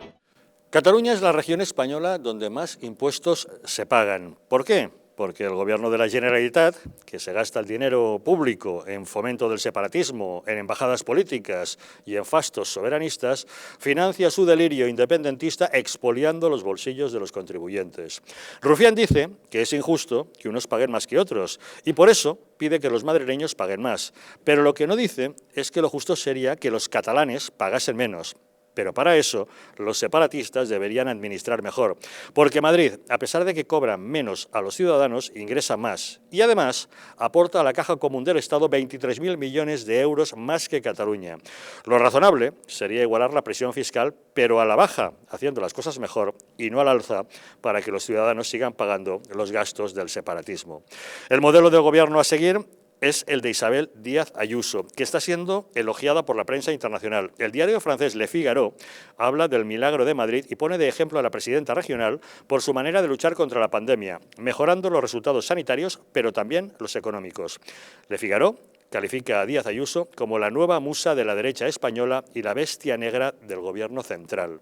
Cataluña es la región española donde más impuestos se pagan. ¿Por qué? Porque el gobierno de la Generalitat, que se gasta el dinero público en fomento del separatismo, en embajadas políticas y en fastos soberanistas, financia su delirio independentista expoliando los bolsillos de los contribuyentes. Rufián dice que es injusto que unos paguen más que otros y por eso pide que los madrileños paguen más. Pero lo que no dice es que lo justo sería que los catalanes pagasen menos. Pero para eso, los separatistas deberían administrar mejor, porque Madrid, a pesar de que cobra menos a los ciudadanos, ingresa más y además aporta a la caja común del Estado 23.000 millones de euros más que Cataluña. Lo razonable sería igualar la presión fiscal, pero a la baja, haciendo las cosas mejor y no al alza, para que los ciudadanos sigan pagando los gastos del separatismo. El modelo de gobierno a seguir es el de Isabel Díaz Ayuso, que está siendo elogiada por la prensa internacional. El diario francés Le Figaro habla del milagro de Madrid y pone de ejemplo a la presidenta regional por su manera de luchar contra la pandemia, mejorando los resultados sanitarios, pero también los económicos. Le Figaro califica a Díaz Ayuso como la nueva musa de la derecha española y la bestia negra del gobierno central.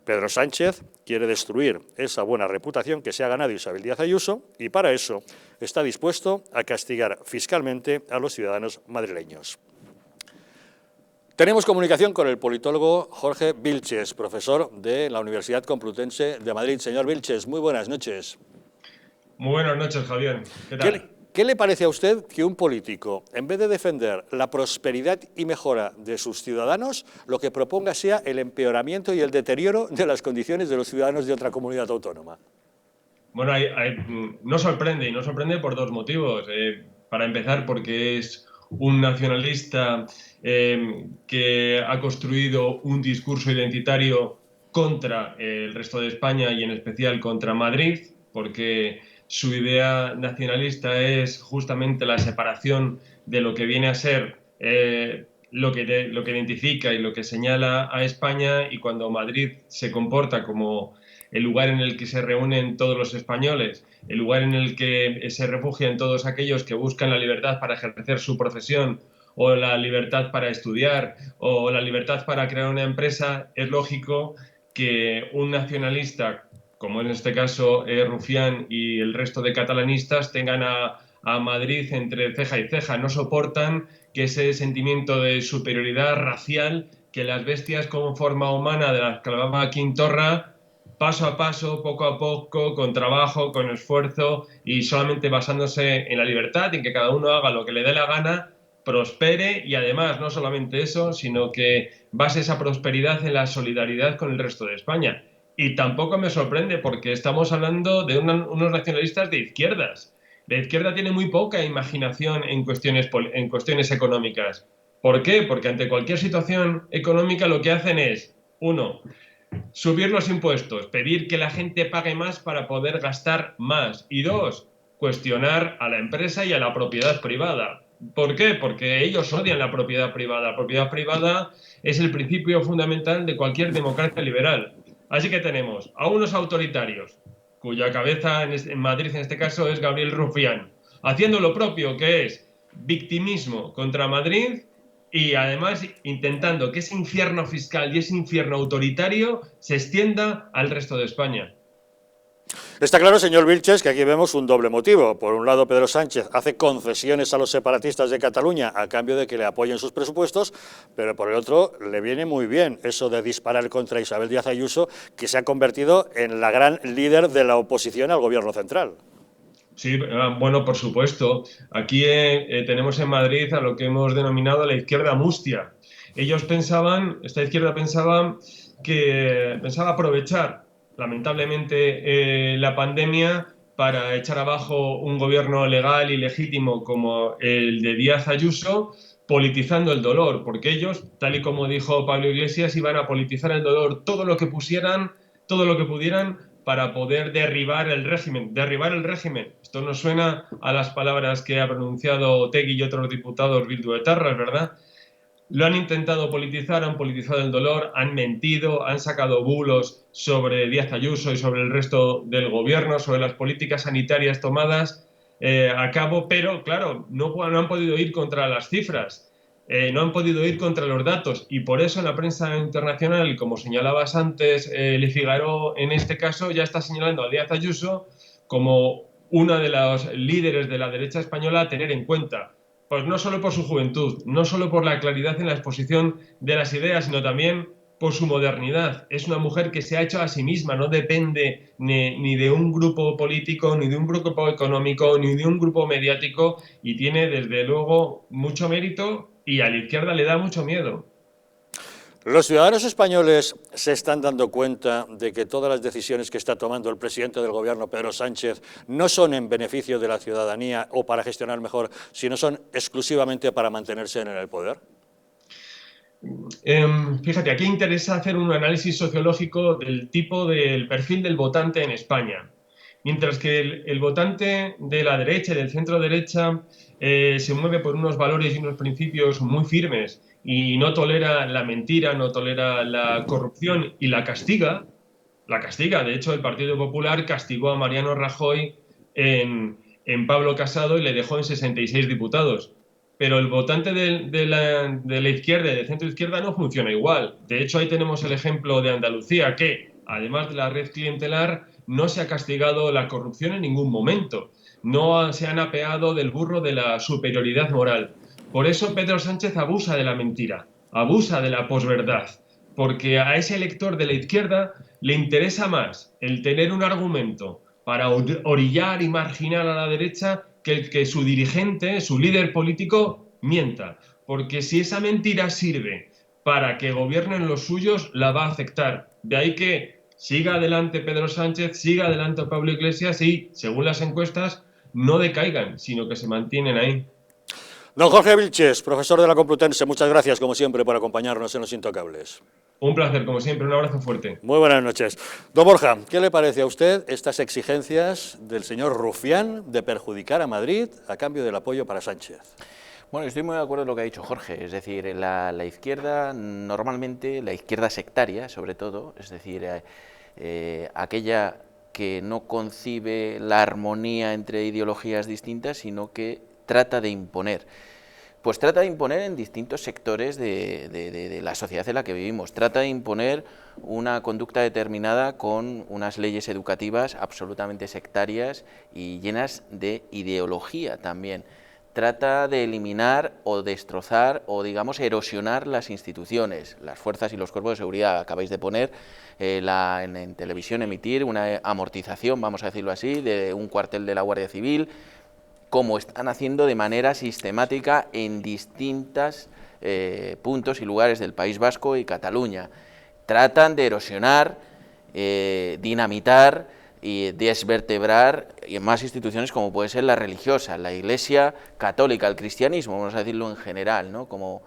Pedro Sánchez quiere destruir esa buena reputación que se ha ganado Isabel Díaz Ayuso y para eso está dispuesto a castigar fiscalmente a los ciudadanos madrileños. Tenemos comunicación con el politólogo Jorge Vilches, profesor de la Universidad Complutense de Madrid. Señor Vilches, muy buenas noches. Muy buenas noches, Javier. ¿Qué tal? ¿Qué le parece a usted que un político, en vez de defender la prosperidad y mejora de sus ciudadanos, lo que proponga sea el empeoramiento y el deterioro de las condiciones de los ciudadanos de otra comunidad autónoma? Bueno, no sorprende, y no sorprende por dos motivos. Para empezar, porque es un nacionalista que ha construido un discurso identitario contra el resto de España y en especial contra Madrid, porque su idea nacionalista es justamente la separación de lo que viene a ser lo que identifica y lo que señala a España, y cuando Madrid se comporta como el lugar en el que se reúnen todos los españoles, el lugar en el que se refugian todos aquellos que buscan la libertad para ejercer su profesión, o la libertad para estudiar, o la libertad para crear una empresa, es lógico que un nacionalista, como en este caso Rufián y el resto de catalanistas, tengan a Madrid entre ceja y ceja. No soportan que ese sentimiento de superioridad racial, que las bestias como forma humana de las que hablaba Quintorra, paso a paso, poco a poco, con trabajo, con esfuerzo y solamente basándose en la libertad y en que cada uno haga lo que le dé la gana, prospere, y además no solamente eso, sino que base esa prosperidad en la solidaridad con el resto de España. Y tampoco me sorprende, porque estamos hablando de unos nacionalistas de izquierdas. La izquierda tiene muy poca imaginación en cuestiones económicas. ¿Por qué? Porque ante cualquier situación económica lo que hacen es, uno, subir los impuestos, pedir que la gente pague más para poder gastar más, y dos, cuestionar a la empresa y a la propiedad privada. ¿Por qué? Porque ellos odian la propiedad privada. La propiedad privada es el principio fundamental de cualquier democracia liberal. Así que tenemos a unos autoritarios, cuya cabeza en Madrid en este caso es Gabriel Rufián, haciendo lo propio, que es victimismo contra Madrid, y además intentando que ese infierno fiscal y ese infierno autoritario se extienda al resto de España. Está claro, señor Vilches, que aquí vemos un doble motivo. Por un lado, Pedro Sánchez hace concesiones a los separatistas de Cataluña a cambio de que le apoyen sus presupuestos, pero por el otro le viene muy bien eso de disparar contra Isabel Díaz Ayuso, que se ha convertido en la gran líder de la oposición al gobierno central. Sí, bueno, por supuesto. Aquí tenemos en Madrid a lo que hemos denominado la izquierda mustia. Esta izquierda pensaba aprovechar lamentablemente la pandemia para echar abajo un gobierno legal y legítimo como el de Díaz Ayuso, politizando el dolor, porque ellos, tal y como dijo Pablo Iglesias, iban a politizar el dolor todo lo que pudieran para poder derribar el régimen. Esto nos suena a las palabras que ha pronunciado Otegi y otros diputados bilduetarras, ¿verdad? Lo han intentado politizar, han politizado el dolor, han mentido, han sacado bulos sobre Díaz Ayuso y sobre el resto del gobierno, sobre las políticas sanitarias tomadas a cabo, pero claro, no han podido ir contra las cifras, no han podido ir contra los datos, y por eso en la prensa internacional, como señalabas antes, Le Figaro en este caso ya está señalando a Díaz Ayuso como una de los líderes de la derecha española a tener en cuenta. Pues no solo por su juventud, no solo por la claridad en la exposición de las ideas, sino también por su modernidad. Es una mujer que se ha hecho a sí misma, no depende ni de un grupo político, ni de un grupo económico, ni de un grupo mediático, y tiene desde luego mucho mérito, y a la izquierda le da mucho miedo. Los ciudadanos españoles se están dando cuenta de que todas las decisiones que está tomando el presidente del gobierno, Pedro Sánchez, no son en beneficio de la ciudadanía o para gestionar mejor, sino son exclusivamente para mantenerse en el poder. Fíjate, aquí interesa hacer un análisis sociológico del perfil del votante en España. Mientras que el votante de la derecha, del centro derecha, se mueve por unos valores y unos principios muy firmes y no tolera la mentira, no tolera la corrupción y la castiga. De hecho, el Partido Popular castigó a Mariano Rajoy en Pablo Casado y le dejó en 66 diputados. Pero el votante de la izquierda y del centro izquierda no funciona igual. De hecho, ahí tenemos el ejemplo de Andalucía, que, además de la red clientelar, no se ha castigado la corrupción en ningún momento. No se han apeado del burro de la superioridad moral. Por eso Pedro Sánchez abusa de la mentira. abusa de la posverdad, porque a ese elector de la izquierda le interesa más el tener un argumento para orillar y marginar a la derecha que su dirigente, su líder político, mienta. Porque si esa mentira sirve para que gobiernen los suyos, la va a aceptar. De ahí que siga adelante Pedro Sánchez, siga adelante Pablo Iglesias y, según las encuestas, no decaigan, sino que se mantienen ahí. Don Jorge Vilches, profesor de la Complutense, muchas gracias, como siempre, por acompañarnos en Los Intocables. Un placer, como siempre, un abrazo fuerte. Muy buenas noches. Don Borja, ¿qué le parece a usted estas exigencias del señor Rufián de perjudicar a Madrid a cambio del apoyo para Sánchez? Bueno, estoy muy de acuerdo en lo que ha dicho Jorge, es decir, la izquierda, normalmente, la izquierda sectaria, sobre todo, es decir, aquella que no concibe la armonía entre ideologías distintas, sino que trata de imponer. Pues trata de imponer en distintos sectores de la sociedad en la que vivimos. Trata de imponer una conducta determinada con unas leyes educativas absolutamente sectarias y llenas de ideología también. Trata de eliminar o destrozar o, digamos, erosionar las instituciones, las fuerzas y los cuerpos de seguridad. Acabáis de poner en televisión emitir una amortización, vamos a decirlo así, de un cuartel de la Guardia Civil, como están haciendo de manera sistemática en distintos puntos y lugares del País Vasco y Cataluña. Tratan de erosionar, dinamitar y desvertebrar más instituciones como puede ser la religiosa, la Iglesia católica, el cristianismo, vamos a decirlo en general, ¿no? como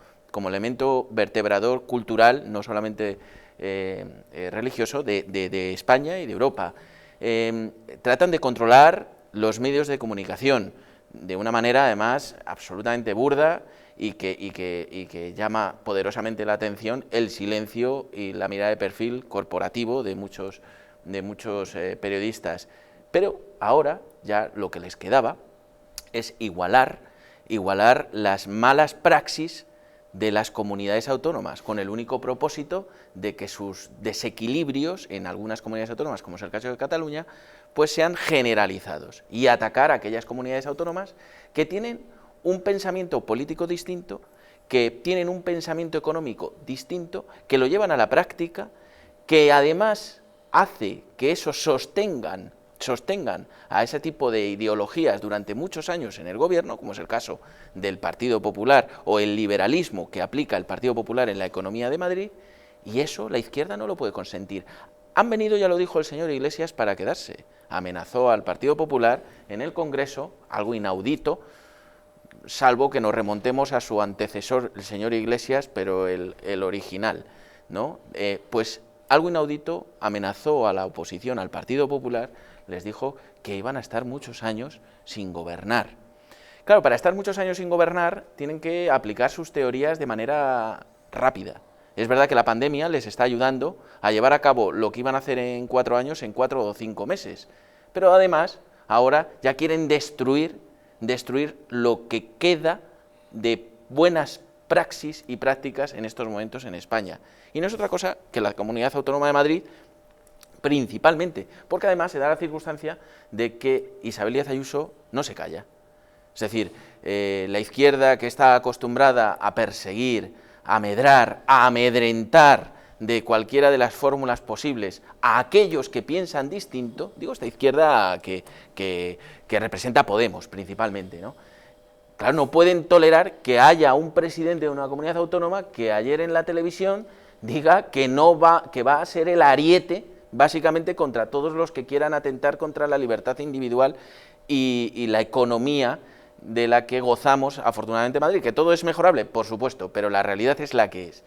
elemento vertebrador cultural, no solamente religioso, de España y de Europa. Tratan de controlar los medios de comunicación de una manera, además, absolutamente burda y que llama poderosamente la atención el silencio y la mirada de perfil corporativo de muchos periodistas. Pero ahora ya lo que les quedaba es igualar las malas praxis de las comunidades autónomas, con el único propósito de que sus desequilibrios en algunas comunidades autónomas, como es el caso de Cataluña, pues sean generalizados y atacar a aquellas comunidades autónomas que tienen un pensamiento político distinto, que tienen un pensamiento económico distinto, que lo llevan a la práctica, que además hace que eso sostengan a ese tipo de ideologías durante muchos años en el gobierno, como es el caso del Partido Popular o el liberalismo que aplica el Partido Popular en la economía de Madrid, y eso la izquierda no lo puede consentir. Han venido, ya lo dijo el señor Iglesias, para quedarse. Amenazó al Partido Popular en el Congreso, algo inaudito, salvo que nos remontemos a su antecesor, el señor Iglesias, pero el original, ¿no? Pues algo inaudito, amenazó a la oposición, al Partido Popular, les dijo que iban a estar muchos años sin gobernar. Claro, para estar muchos años sin gobernar tienen que aplicar sus teorías de manera rápida. Es verdad que la pandemia les está ayudando a llevar a cabo lo que iban a hacer en 4 años en 4 o 5 meses. Pero además, ahora ya quieren destruir lo que queda de buenas praxis y prácticas en estos momentos en España. Y no es otra cosa que la Comunidad Autónoma de Madrid, principalmente, porque además se da la circunstancia de que Isabel Díaz Ayuso no se calla. Es decir, la izquierda, que está acostumbrada a perseguir, a medrar, a amedrentar de cualquiera de las fórmulas posibles a aquellos que piensan distinto, digo, esta izquierda que representa a Podemos principalmente, ¿no? Claro, no pueden tolerar que haya un presidente de una comunidad autónoma que ayer en la televisión diga que va a ser el ariete básicamente contra todos los que quieran atentar contra la libertad individual y la economía de la que gozamos afortunadamente en Madrid, que todo es mejorable, por supuesto, pero la realidad es la que es.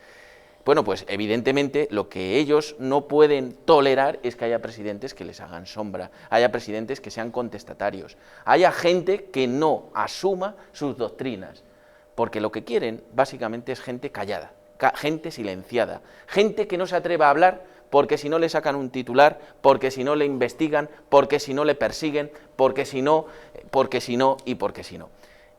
Bueno, pues evidentemente lo que ellos no pueden tolerar es que haya presidentes que les hagan sombra, haya presidentes que sean contestatarios, haya gente que no asuma sus doctrinas, porque lo que quieren básicamente es gente callada, gente silenciada, gente que no se atreva a hablar porque si no le sacan un titular, porque si no le investigan, porque si no le persiguen, porque si no.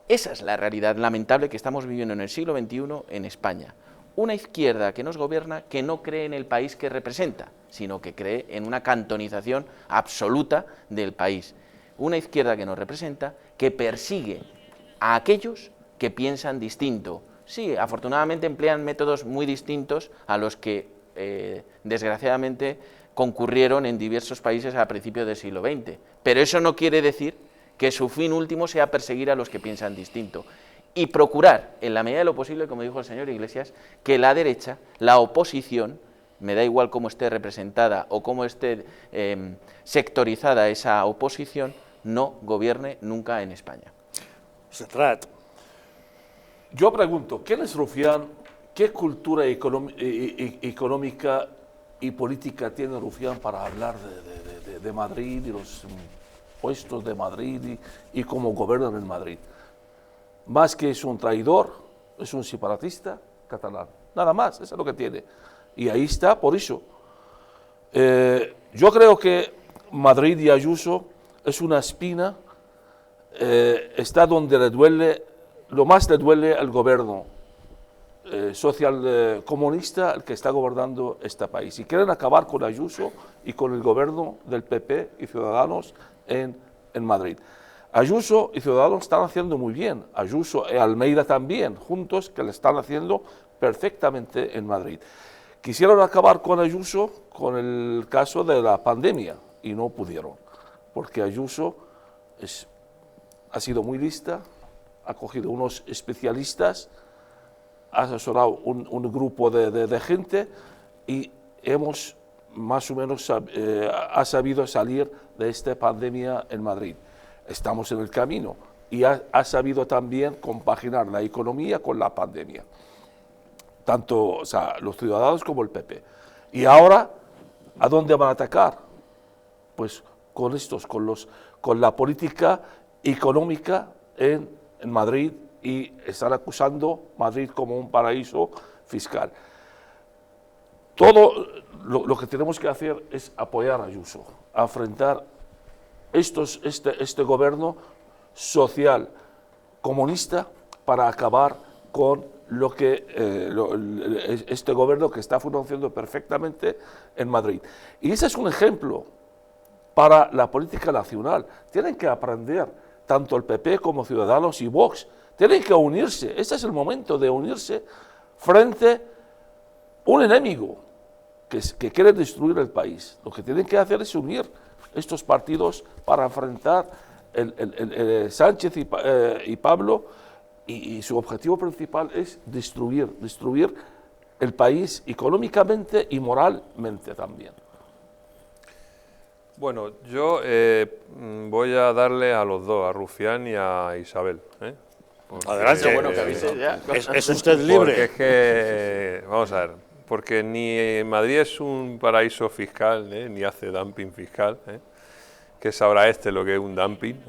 Esa es la realidad lamentable que estamos viviendo en el siglo XXI en España. Una izquierda que nos gobierna, que no cree en el país que representa, sino que cree en una cantonización absoluta del país. Una izquierda que nos representa, que persigue a aquellos que piensan distinto, Sí, afortunadamente emplean métodos muy distintos a los que, desgraciadamente, concurrieron en diversos países a principios del siglo XX. Pero eso no quiere decir que su fin último sea perseguir a los que piensan distinto. Y procurar, en la medida de lo posible, como dijo el señor Iglesias, que la derecha, la oposición, me da igual cómo esté representada o cómo esté sectorizada esa oposición, no gobierne nunca en España. Serrat. Yo pregunto, ¿quién es Rufián? ¿Qué cultura económica y política tiene Rufián para hablar de Madrid y los puestos de Madrid y cómo gobiernan en Madrid? Más que es un traidor, es un separatista catalán. Nada más, eso es lo que tiene. Y ahí está, por eso. Yo creo que Madrid y Ayuso es una espina, está donde le duele, lo más le duele al gobierno social comunista, el que está gobernando este país. Y quieren acabar con Ayuso y con el gobierno del PP y Ciudadanos en Madrid. Ayuso y Ciudadanos están haciendo muy bien, Ayuso y Almeida también, juntos, que le están haciendo perfectamente en Madrid. Quisieron acabar con Ayuso con el caso de la pandemia y no pudieron, porque Ayuso ha sido muy lista, ha cogido unos especialistas, ha asesorado un grupo de gente y hemos más o menos ha sabido salir de esta pandemia en Madrid. Estamos en el camino y ha sabido también compaginar la economía con la pandemia, tanto los ciudadanos como el PP. Y ahora, ¿a dónde van a atacar? Pues con la política económica en Madrid, y están acusando Madrid como un paraíso fiscal. Todo lo que tenemos que hacer es apoyar a Ayuso, a enfrentar este gobierno social comunista para acabar con este gobierno que está funcionando perfectamente en Madrid. Y ese es un ejemplo para la política nacional. Tienen que aprender, tanto el PP como Ciudadanos y Vox, tienen que unirse. Este es el momento de unirse frente a un enemigo que quiere destruir el país. Lo que tienen que hacer es unir estos partidos para enfrentar Sánchez y Pablo, y su objetivo principal es destruir el país económicamente y moralmente también. Bueno, yo voy a darle a los dos, a Rufián y a Isabel. Adelante, bueno, que avise ya. Es usted libre. Porque es que, vamos a ver, porque ni Madrid es un paraíso fiscal, ni hace dumping fiscal, que sabrá lo que es un dumping.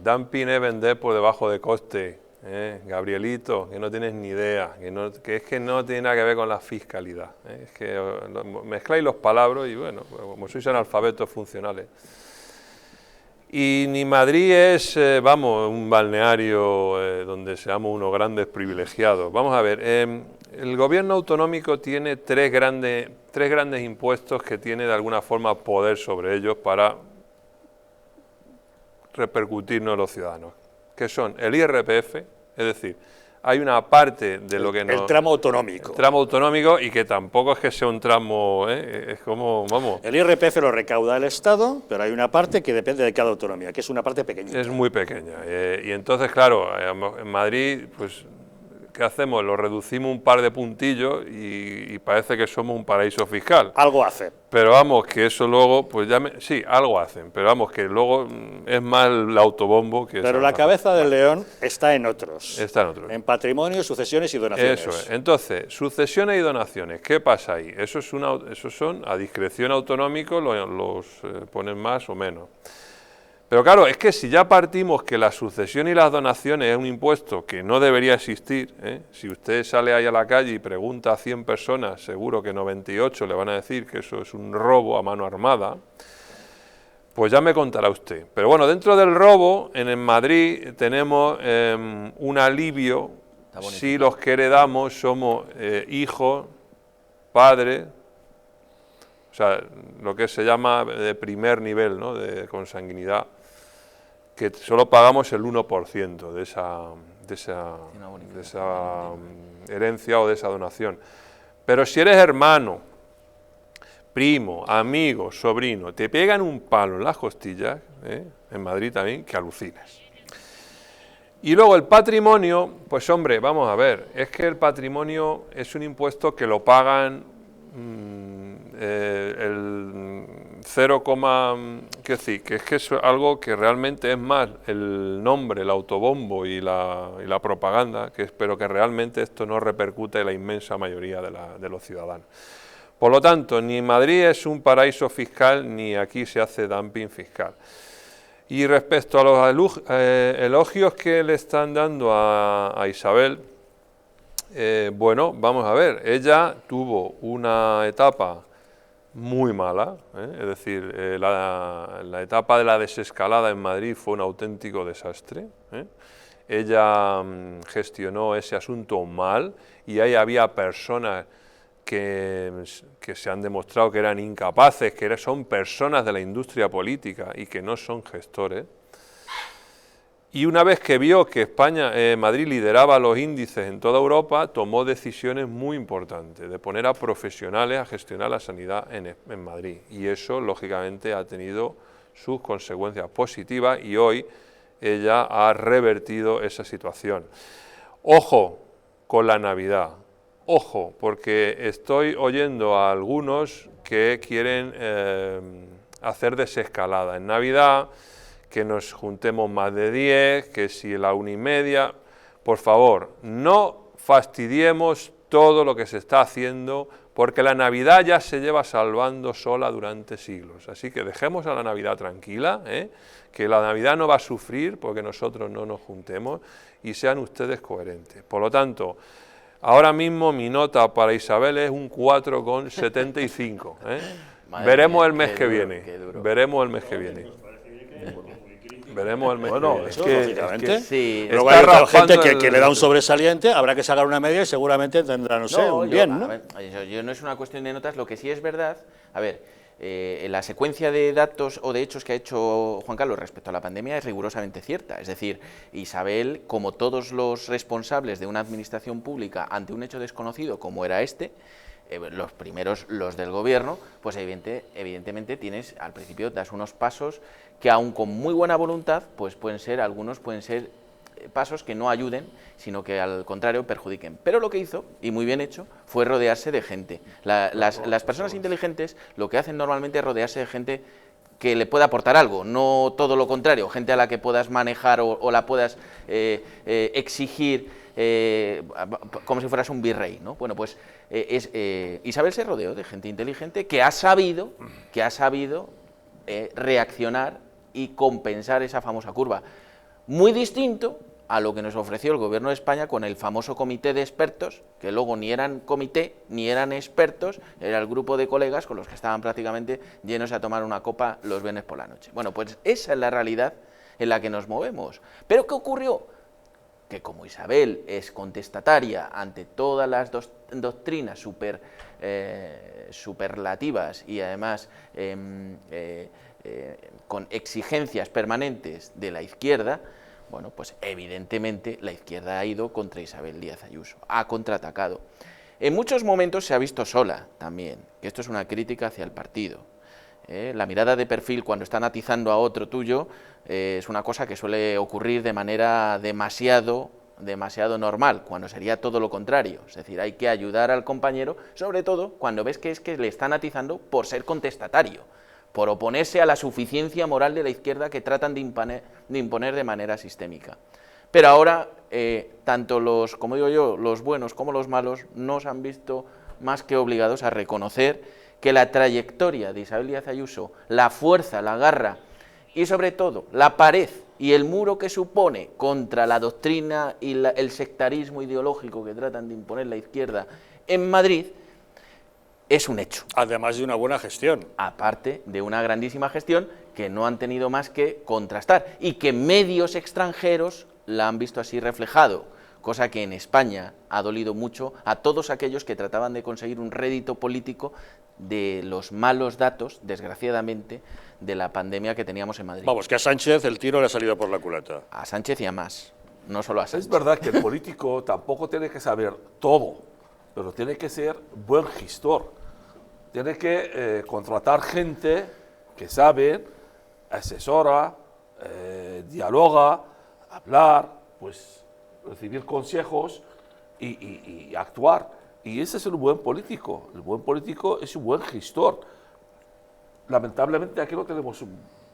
Dumping es vender por debajo de coste, Gabrielito, que no tienes ni idea, que es que no tiene nada que ver con la fiscalidad. Es que mezcláis los palabras y bueno, como sois analfabetos funcionales. Y ni Madrid es, un balneario donde seamos unos grandes privilegiados. Vamos a ver, el gobierno autonómico tiene tres grandes impuestos que tiene de alguna forma poder sobre ellos para repercutirnos a los ciudadanos, que son el IRPF, es decir, hay una parte de lo que no... El tramo autonómico. El tramo autonómico, y que tampoco es que sea un tramo, es como, vamos... El IRPF lo recauda el Estado, pero hay una parte que depende de cada autonomía, que es una parte pequeñita. Es muy pequeña. Y entonces, claro, en Madrid, pues, ¿qué hacemos? Lo reducimos un par de puntillos y parece que somos un paraíso fiscal. Algo hace. Pero vamos, que eso luego, pues sí, algo hacen, pero vamos, que luego es más el autobombo que... Pero la cabeza del león está en otros. Está en otros. En patrimonio, sucesiones y donaciones. Eso es. Entonces, sucesiones y donaciones, ¿qué pasa ahí? Esos son a discreción autonómico, los ponen más o menos. Pero claro, es que si ya partimos que la sucesión y las donaciones es un impuesto que no debería existir, si usted sale ahí a la calle y pregunta a 100 personas, seguro que 98 le van a decir que eso es un robo a mano armada, pues ya me contará usted. Pero bueno, dentro del robo, en Madrid tenemos un alivio si los que heredamos somos hijos, padres, o sea, lo que se llama de primer nivel, ¿no?, de consanguinidad, que solo pagamos el 1% herencia o de esa donación. Pero si eres hermano, primo, amigo, sobrino, te pegan un palo en las costillas, en Madrid también, que alucines. Y luego el patrimonio, pues hombre, vamos a ver, es que el patrimonio es un impuesto que lo pagan el 0, que decir, que es que es algo que realmente es más el nombre, el autobombo y la propaganda, pero que realmente esto no repercute en la inmensa mayoría de los ciudadanos. Por lo tanto, ni Madrid es un paraíso fiscal, ni aquí se hace dumping fiscal. Y respecto a los elogios que le están dando a Isabel, bueno, vamos a ver, ella tuvo una etapa muy mala, es decir, la etapa de la desescalada en Madrid fue un auténtico desastre. Ella gestionó ese asunto mal y ahí había personas que se han demostrado que eran incapaces, que son personas de la industria política y que no son gestores. Y una vez que vio que Madrid lideraba los índices en toda Europa, tomó decisiones muy importantes de poner a profesionales a gestionar la sanidad en Madrid. Y eso, lógicamente, ha tenido sus consecuencias positivas y hoy ella ha revertido esa situación. Ojo con la Navidad, ojo, porque estoy oyendo a algunos que quieren hacer desescalada en Navidad, que nos juntemos más de 10, que si la 1:30, por favor, no fastidiemos todo lo que se está haciendo, porque la Navidad ya se lleva salvando sola durante siglos. Así que dejemos a la Navidad tranquila, que la Navidad no va a sufrir porque nosotros no nos juntemos y sean ustedes coherentes. Por lo tanto, ahora mismo mi nota para Isabel es un 4,75. Veremos el mes que viene. Veremos el mes que viene. Veremos el mes que viene. Es que sí, luego hay otra gente que le da un sobresaliente, habrá que sacar una media y seguramente tendrá, no sé, un bien, ¿no? Yo no es una cuestión de notas, lo que sí es verdad, a ver, la secuencia de datos o de hechos que ha hecho Juan Carlos respecto a la pandemia es rigurosamente cierta, es decir, Isabel, como todos los responsables de una administración pública ante un hecho desconocido como era los primeros, los del gobierno, pues evidentemente al principio das unos pasos que aun con muy buena voluntad, pues algunos pueden ser pasos que no ayuden, sino que al contrario perjudiquen. Pero lo que hizo, y muy bien hecho, fue rodearse de gente. Las personas inteligentes lo que hacen normalmente es rodearse de gente que le pueda aportar algo, no todo lo contrario, gente a la que puedas manejar o la puedas exigir como si fueras un virrey, ¿no? Bueno, pues Isabel se rodeó de gente inteligente que ha sabido reaccionar y compensar esa famosa curva. Muy distinto a lo que nos ofreció el Gobierno de España con el famoso comité de expertos, que luego ni eran comité ni eran expertos, era el grupo de colegas con los que estaban prácticamente llenos a tomar una copa los viernes por la noche. Bueno, pues esa es la realidad en la que nos movemos. ¿Pero qué ocurrió? Que como Isabel es contestataria ante todas las doctrinas superlativas y además con exigencias permanentes de la izquierda, bueno, pues evidentemente la izquierda ha ido contra Isabel Díaz Ayuso, ha contraatacado. En muchos momentos se ha visto sola también, que esto es una crítica hacia el partido. La mirada de perfil cuando están atizando a otro tuyo es una cosa que suele ocurrir de manera demasiado normal, cuando sería todo lo contrario. Es decir, hay que ayudar al compañero, sobre todo cuando ves que es que le están atizando por ser contestatario, por oponerse a la suficiencia moral de la izquierda que tratan de imponer de manera sistémica. Pero ahora, tanto los buenos como los malos, nos han visto más que obligados a reconocer que la trayectoria de Isabel Díaz Ayuso, la fuerza, la garra y sobre todo la pared y el muro que supone contra la doctrina y el sectarismo ideológico que tratan de imponer la izquierda en Madrid, es un hecho. Además de una buena gestión. Aparte de una grandísima gestión que no han tenido más que contrastar y que medios extranjeros la han visto así reflejado, cosa que en España ha dolido mucho a todos aquellos que trataban de conseguir un rédito político de los malos datos, desgraciadamente, de la pandemia que teníamos en Madrid. Vamos, que a Sánchez el tiro le ha salido por la culata. A Sánchez y a más. no solo a Sánchez. Es verdad que el político tampoco tiene que saber todo, pero tiene que ser buen gestor. Tiene que contratar gente que sabe, asesora, dialoga, hablar, pues recibir consejos y actuar. Y ese es el buen político. El buen político es un buen gestor. Lamentablemente aquí no tenemos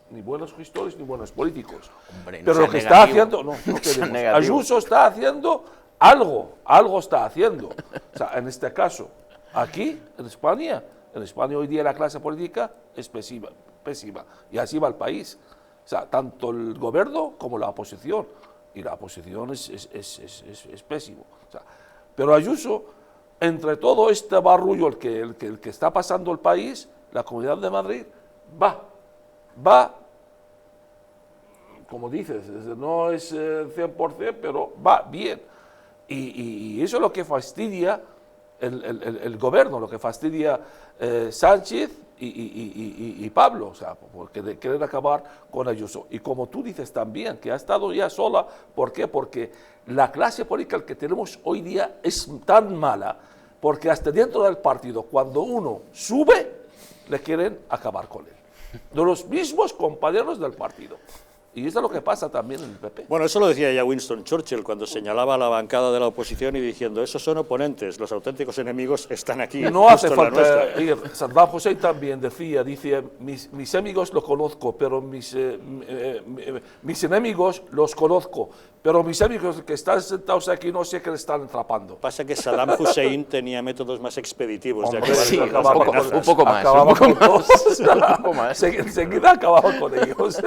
ni buenos gestores ni buenos políticos. Hombre, no pero sea lo que está negativo. haciendo, no tenemos. Negativo. Ayuso está haciendo algo está haciendo. O sea, en este caso, aquí, en España hoy día la clase política es pésima, y así va el país. O sea, tanto el gobierno como la oposición, y la oposición es pésimo. O sea, pero Ayuso, entre todo este barullo el que está pasando el país, la Comunidad de Madrid va, como dices, no es 100%, pero va bien. Y eso es lo que fastidia el gobierno, lo que fastidia Sánchez y Pablo, o sea, porque quieren acabar con Ayuso. Y como tú dices también, que ha estado ya sola, ¿por qué? Porque la clase política que tenemos hoy día es tan mala, porque hasta dentro del partido, cuando uno sube, le quieren acabar con él. De los mismos compañeros del partido. Y eso es lo que pasa también en el PP. Bueno, eso lo decía ya Winston Churchill cuando señalaba a la bancada de la oposición y diciendo, esos son oponentes, los auténticos enemigos están aquí. Y no hace falta ir. Saddam Hussein también dice, mis amigos los conozco, pero mis enemigos los conozco, pero mis amigos que están sentados aquí no sé qué le están atrapando. Pasa que Saddam Hussein tenía métodos más expeditivos. Hombre, sí, un poco más. Acababa con todos. Enseguida acababa con ellos.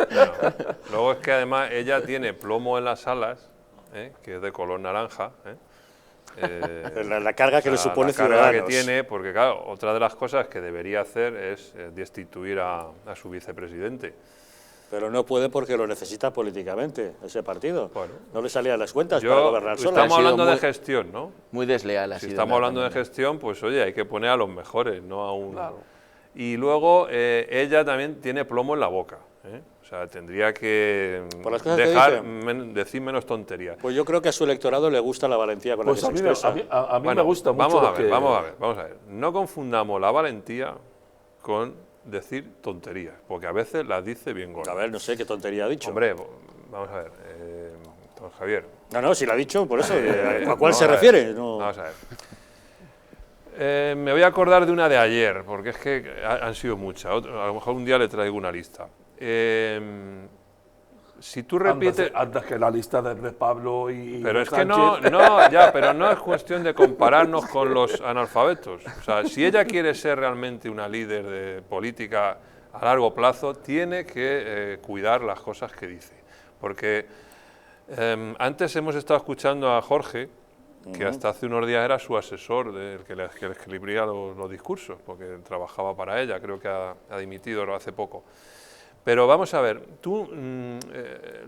Luego es que además ella tiene plomo en las alas, que es de color naranja. La carga que le supone la carga Ciudadanos. que tiene, porque claro, otra de las cosas que debería hacer es destituir a su vicepresidente. Pero no puede porque lo necesita políticamente, ese partido. Bueno, no le salían las cuentas para gobernar sola. Estamos hablando de gestión, ¿no? Muy desleal. Si estamos hablando de gestión, pues oye, hay que poner a los mejores, no a un... Claro. Y luego ella también tiene plomo en la boca. O sea, tendría que Por las cosas dejar que decir menos tonterías. Pues yo creo que a su electorado le gusta la valentía con la que se expresa. A mí Bueno, me gusta mucho vamos a ver. No confundamos la valentía con decir tonterías, porque a veces las dice bien gordas. A ver, no sé qué tontería ha dicho. Hombre, vamos a ver, don Javier. No, si la ha dicho, por eso. ¿A cuál se refiere? No. Vamos a ver. Me voy a acordar de una de ayer, porque es que han sido muchas. A lo mejor un día le traigo una lista. Si tú repites... Antes que la lista de Pablo y Pero es Sánchez. que pero no es cuestión de compararnos con los analfabetos. O sea, si ella quiere ser realmente una líder de política a largo plazo, tiene que cuidar las cosas que dice. Porque antes hemos estado escuchando a Jorge, que hasta hace unos días era su asesor, el que le escribía los discursos, porque trabajaba para ella, creo que ha dimitido hace poco. Pero vamos a ver,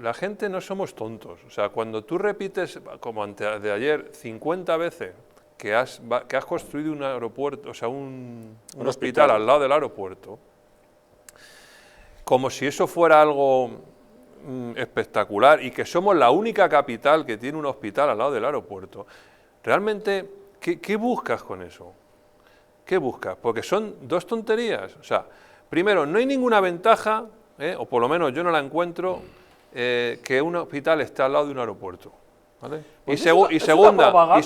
la gente no somos tontos. O sea, cuando tú repites, como antes de ayer, 50 veces que has construido un aeropuerto, o sea, un hospital al lado del aeropuerto, como si eso fuera algo espectacular y que somos la única capital que tiene un hospital al lado del aeropuerto, realmente, ¿qué buscas con eso? ¿Qué buscas? Porque son dos tonterías. O sea, primero, no hay ninguna ventaja, o por lo menos yo no la encuentro, que un hospital esté al lado de un aeropuerto. ¿Vale? Pues y segunda,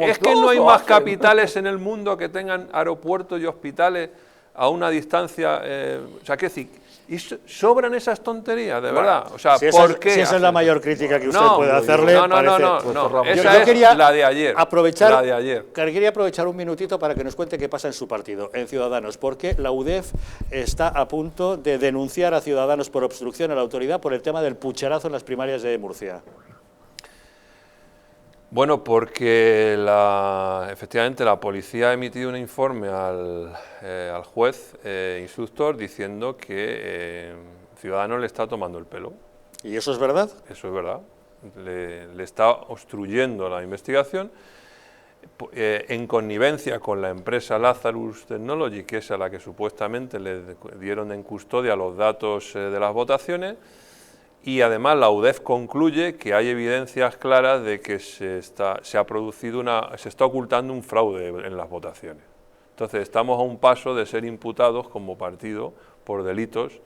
es que no hay más capitales en el mundo que tengan aeropuertos y hospitales a una distancia, o sea, ¿qué decir? Y sobran esas tonterías, de verdad. O sea, ¿por qué? Si esa es la mayor crítica que usted puede hacerle, no. Esa es la de ayer. Quería aprovechar un minutito para que nos cuente qué pasa en su partido, en Ciudadanos, porque la UDEF está a punto de denunciar a Ciudadanos por obstrucción a la autoridad por el tema del pucherazo en las primarias de Murcia. Bueno, porque efectivamente la policía ha emitido un informe al juez instructor diciendo que Ciudadanos le está tomando el pelo. ¿Y eso es verdad? Eso es verdad. Le está obstruyendo la investigación en connivencia con la empresa Lazarus Technology, que es a la que supuestamente le dieron en custodia los datos de las votaciones, y además la UDEF concluye que hay evidencias claras de que se está ocultando un fraude en las votaciones. Entonces estamos a un paso de ser imputados como partido por delitos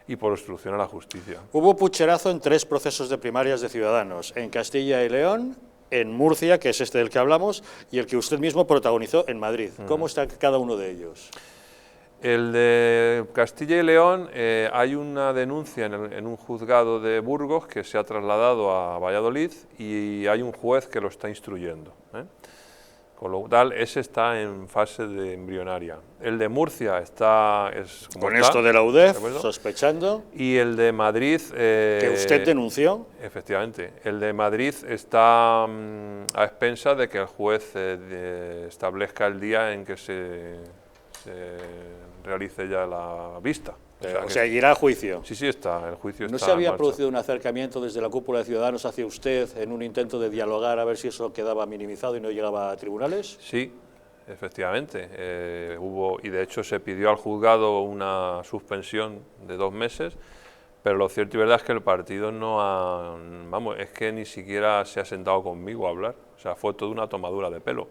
y por obstrucción a la justicia. Hubo pucherazo en 3 procesos de primarias de Ciudadanos, en Castilla y León, en Murcia, que es este del que hablamos, y el que usted mismo protagonizó en Madrid. ¿Cómo está cada uno de ellos? El de Castilla y León, hay una denuncia en un juzgado de Burgos que se ha trasladado a Valladolid y hay un juez que lo está instruyendo, Con lo tal, ese está en fase de embrionaria. El de Murcia es como con está, esto de la UDEF, sospechando. Y el de Madrid... que usted denunció. Efectivamente. El de Madrid está a expensas de que el juez establezca el día en que se realice ya la vista. O sea, irá a juicio. Sí, el juicio está. ¿No se había en marcha. producido un acercamiento desde la cúpula de Ciudadanos hacia usted en un intento de dialogar a ver si eso quedaba minimizado y no llegaba a tribunales? Sí, efectivamente. Hubo, y de hecho se pidió al juzgado una suspensión de 2 meses, pero lo cierto y verdad es que el partido no ha... Vamos, es que ni siquiera se ha sentado conmigo a hablar. O sea, fue toda una tomadura de pelo,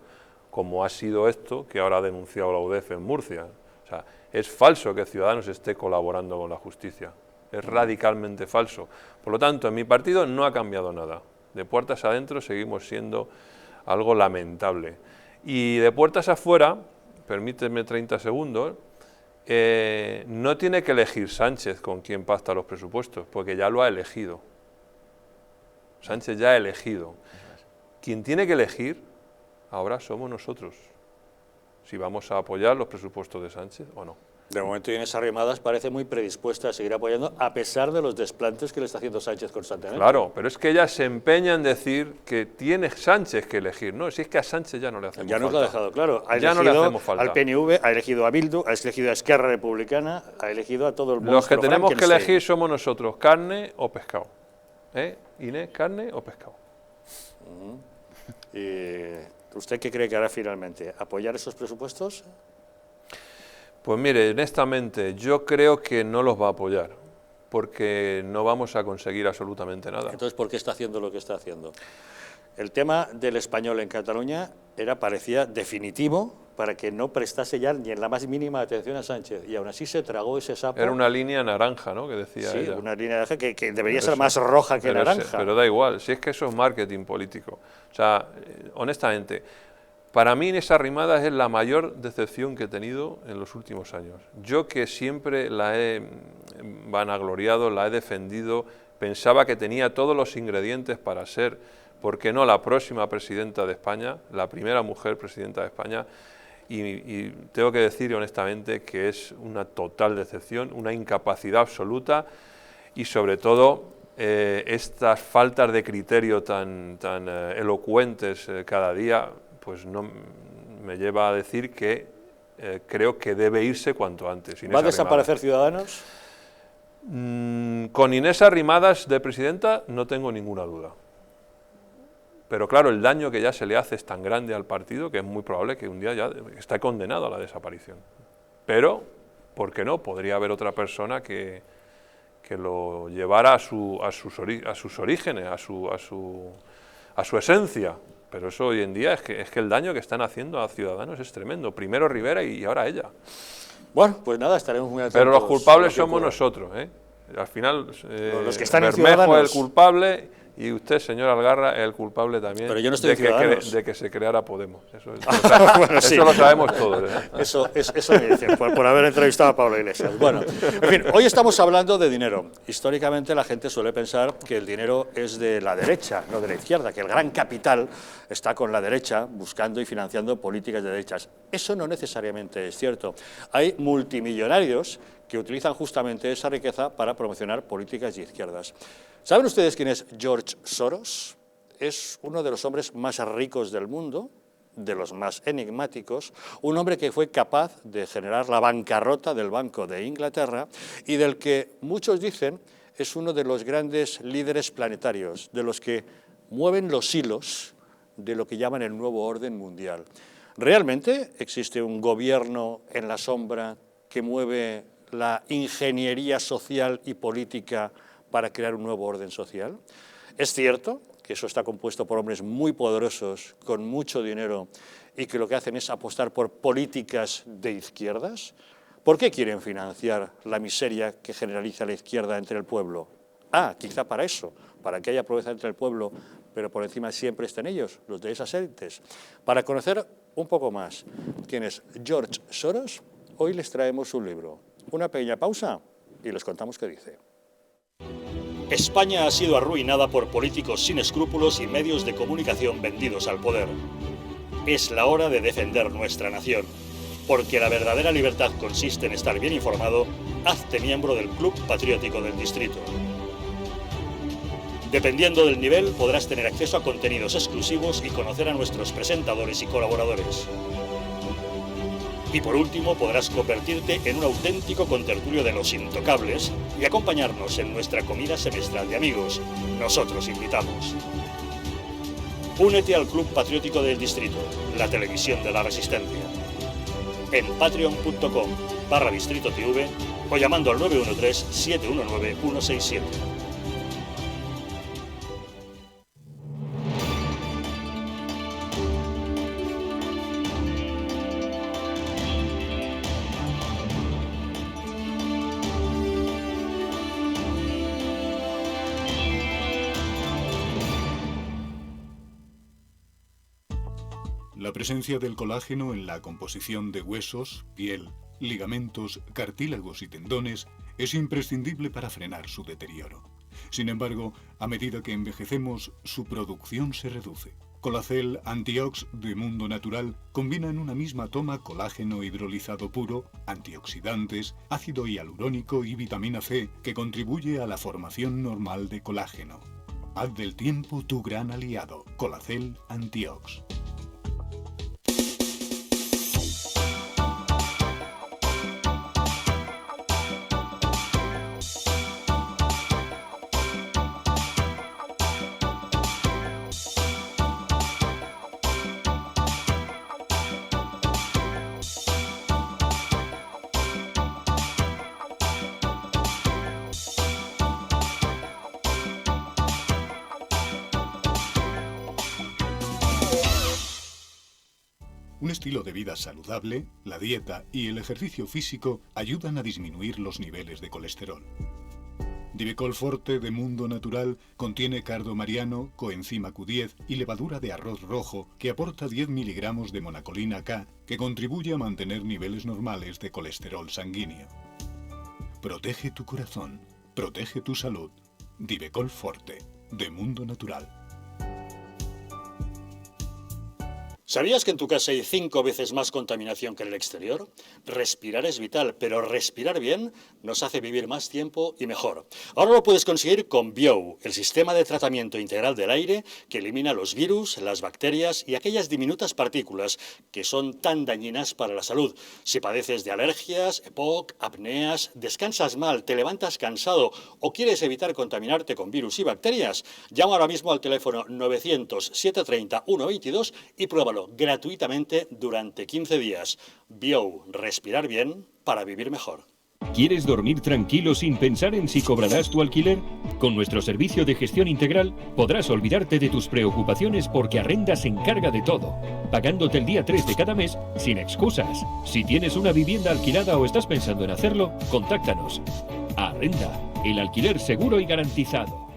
como ha sido esto que ahora ha denunciado la UDEF en Murcia. O sea, es falso que Ciudadanos esté colaborando con la justicia, es radicalmente falso. Por lo tanto, en mi partido no ha cambiado nada. De puertas adentro seguimos siendo algo lamentable. Y de puertas afuera, permíteme 30 segundos, no tiene que elegir Sánchez con quién pacta los presupuestos, porque ya lo ha elegido. Sánchez ya ha elegido. Quien tiene que elegir ahora somos nosotros, si vamos a apoyar los presupuestos de Sánchez o no. De momento Inés Arrimadas parece muy predispuesta a seguir apoyando, a pesar de los desplantes que le está haciendo Sánchez constantemente. Claro, pero es que ella se empeña en decir que tiene Sánchez que elegir. No, si es que a Sánchez ya no le hacemos falta. Ya nos lo ha dejado claro. Ha ya elegido no le hacemos falta. Al PNV, ha elegido a Bildu, ha elegido a Esquerra Republicana, ha elegido a todo el mundo. Los que tenemos que elegir somos nosotros, carne o pescado. Inés, carne o pescado. ¿Usted qué cree que hará finalmente? ¿Apoyar esos presupuestos? Pues mire, honestamente, yo creo que no los va a apoyar, porque no vamos a conseguir absolutamente nada. Entonces, ¿por qué está haciendo lo que está haciendo? El tema del español en Cataluña parecía definitivo para que no prestase ya ni en la más mínima atención a Sánchez, y aún así se tragó ese sapo. Era una línea naranja, ¿no?, que decía ella. Sí, una línea naranja que debería ser más roja que naranja. Pero da igual, si es que eso es marketing político. O sea, honestamente, para mí Inés Arrimadas es la mayor decepción que he tenido en los últimos años. Yo, que siempre la he vanagloriado, la he defendido, pensaba que tenía todos los ingredientes para ser, ¿por qué no?, la próxima presidenta de España, la primera mujer presidenta de España, y tengo que decir honestamente que es una total decepción, una incapacidad absoluta, y sobre todo estas faltas de criterio tan elocuentes cada día, pues no me lleva a decir que creo que debe irse cuanto antes. ¿Va a desaparecer Ciudadanos? Con Inés Arrimadas de presidenta no tengo ninguna duda. Pero claro, el daño que ya se le hace es tan grande al partido que es muy probable que un día ya está condenado a la desaparición. Pero, ¿por qué no? Podría haber otra persona que lo llevara a sus orígenes, a su esencia. Pero eso hoy en día es que el daño que están haciendo a Ciudadanos es tremendo. Primero Rivera y ahora ella. Bueno, pues nada, estaremos muy atentos. Pero los culpables somos nosotros, ¿eh? Al final, los que están en Bermejo Ciudadanos es el culpable y usted, señor Algarra, es el culpable también. Pero yo no estoy de que se creara Podemos. Eso bueno, sí. Eso lo sabemos todos, ¿eh? Eso me dicen, por haber entrevistado a Pablo Iglesias. Bueno, en fin, hoy estamos hablando de dinero. Históricamente la gente suele pensar que el dinero es de la derecha, no de la izquierda, que el gran capital está con la derecha buscando y financiando políticas de derechas. Eso no necesariamente es cierto. Hay multimillonarios que utilizan justamente esa riqueza para promocionar políticas de izquierdas. ¿Saben ustedes quién es George Soros? Es uno de los hombres más ricos del mundo, de los más enigmáticos, un hombre que fue capaz de generar la bancarrota del Banco de Inglaterra y del que muchos dicen es uno de los grandes líderes planetarios, de los que mueven los hilos de lo que llaman el nuevo orden mundial. ¿Realmente existe un gobierno en la sombra que mueve la ingeniería social y política para crear un nuevo orden social? Es cierto que eso está compuesto por hombres muy poderosos, con mucho dinero, y que lo que hacen es apostar por políticas de izquierdas. ¿Por qué quieren financiar la miseria que generaliza la izquierda entre el pueblo? Quizá para eso, para que haya pobreza entre el pueblo, pero por encima siempre estén ellos, los de esas élites. Para conocer un poco más quién es George Soros, hoy les traemos un libro. Una pequeña pausa y les contamos qué dice. España ha sido arruinada por políticos sin escrúpulos y medios de comunicación vendidos al poder. Es la hora de defender nuestra nación, porque la verdadera libertad consiste en estar bien informado. Hazte miembro del Club Patriótico del Distrito. Dependiendo del nivel, podrás tener acceso a contenidos exclusivos y conocer a nuestros presentadores y colaboradores. Y por último, podrás convertirte en un auténtico contertulio de los intocables y acompañarnos en nuestra comida semestral de amigos. Nosotros invitamos. Únete al Club Patriótico del Distrito, la televisión de la resistencia. En patreon.com/DistritoTV o llamando al 913-719-167. La presencia del colágeno en la composición de huesos, piel, ligamentos, cartílagos y tendones es imprescindible para frenar su deterioro. Sin embargo, a medida que envejecemos, su producción se reduce. Colacel Antiox de Mundo Natural combina en una misma toma colágeno hidrolizado puro, antioxidantes, ácido hialurónico y vitamina C, que contribuye a la formación normal de colágeno. Haz del tiempo tu gran aliado. Colacel Antiox. Un estilo de vida saludable, la dieta y el ejercicio físico ayudan a disminuir los niveles de colesterol. Divecol Forte de Mundo Natural contiene cardo mariano, coenzima Q10 y levadura de arroz rojo que aporta 10 miligramos de monacolina K que contribuye a mantener niveles normales de colesterol sanguíneo. Protege tu corazón, protege tu salud. Divecol Forte de Mundo Natural. ¿Sabías que en tu casa hay 5 veces más contaminación que en el exterior? Respirar es vital, pero respirar bien nos hace vivir más tiempo y mejor. Ahora lo puedes conseguir con Biou, el sistema de tratamiento integral del aire que elimina los virus, las bacterias y aquellas diminutas partículas que son tan dañinas para la salud. Si padeces de alergias, EPOC, apneas, descansas mal, te levantas cansado o quieres evitar contaminarte con virus y bacterias, llama ahora mismo al teléfono 900-730-122 y pruébalo gratuitamente durante 15 días. Biou, respirar bien para vivir mejor. ¿Quieres dormir tranquilo sin pensar en si cobrarás tu alquiler? Con nuestro servicio de gestión integral podrás olvidarte de tus preocupaciones porque Arrenda se encarga de todo, pagándote el día 3 de cada mes sin excusas. Si tienes una vivienda alquilada o estás pensando en hacerlo, contáctanos. Arrenda, el alquiler seguro y garantizado.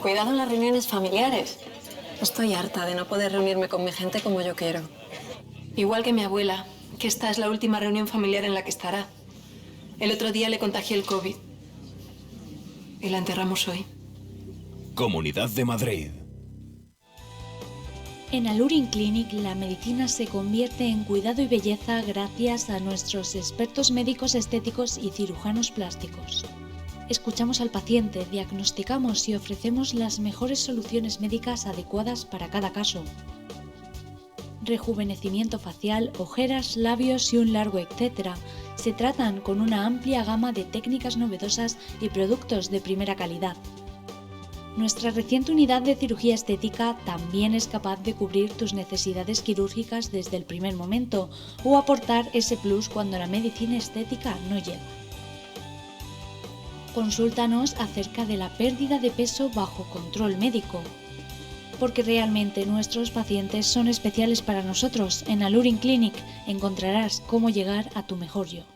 Cuidado en las reuniones familiares. Estoy harta de no poder reunirme con mi gente como yo quiero. Igual que mi abuela, que esta es la última reunión familiar en la que estará. El otro día le contagié el COVID. Y la enterramos hoy. Comunidad de Madrid. En Alurin Clinic la medicina se convierte en cuidado y belleza gracias a nuestros expertos médicos estéticos y cirujanos plásticos. Escuchamos al paciente, diagnosticamos y ofrecemos las mejores soluciones médicas adecuadas para cada caso. Rejuvenecimiento facial, ojeras, labios y un largo etcétera se tratan con una amplia gama de técnicas novedosas y productos de primera calidad. Nuestra reciente unidad de cirugía estética también es capaz de cubrir tus necesidades quirúrgicas desde el primer momento o aportar ese plus cuando la medicina estética no llega. Consúltanos acerca de la pérdida de peso bajo control médico, porque realmente nuestros pacientes son especiales para nosotros. En Alluring Clinic encontrarás cómo llegar a tu mejor yo.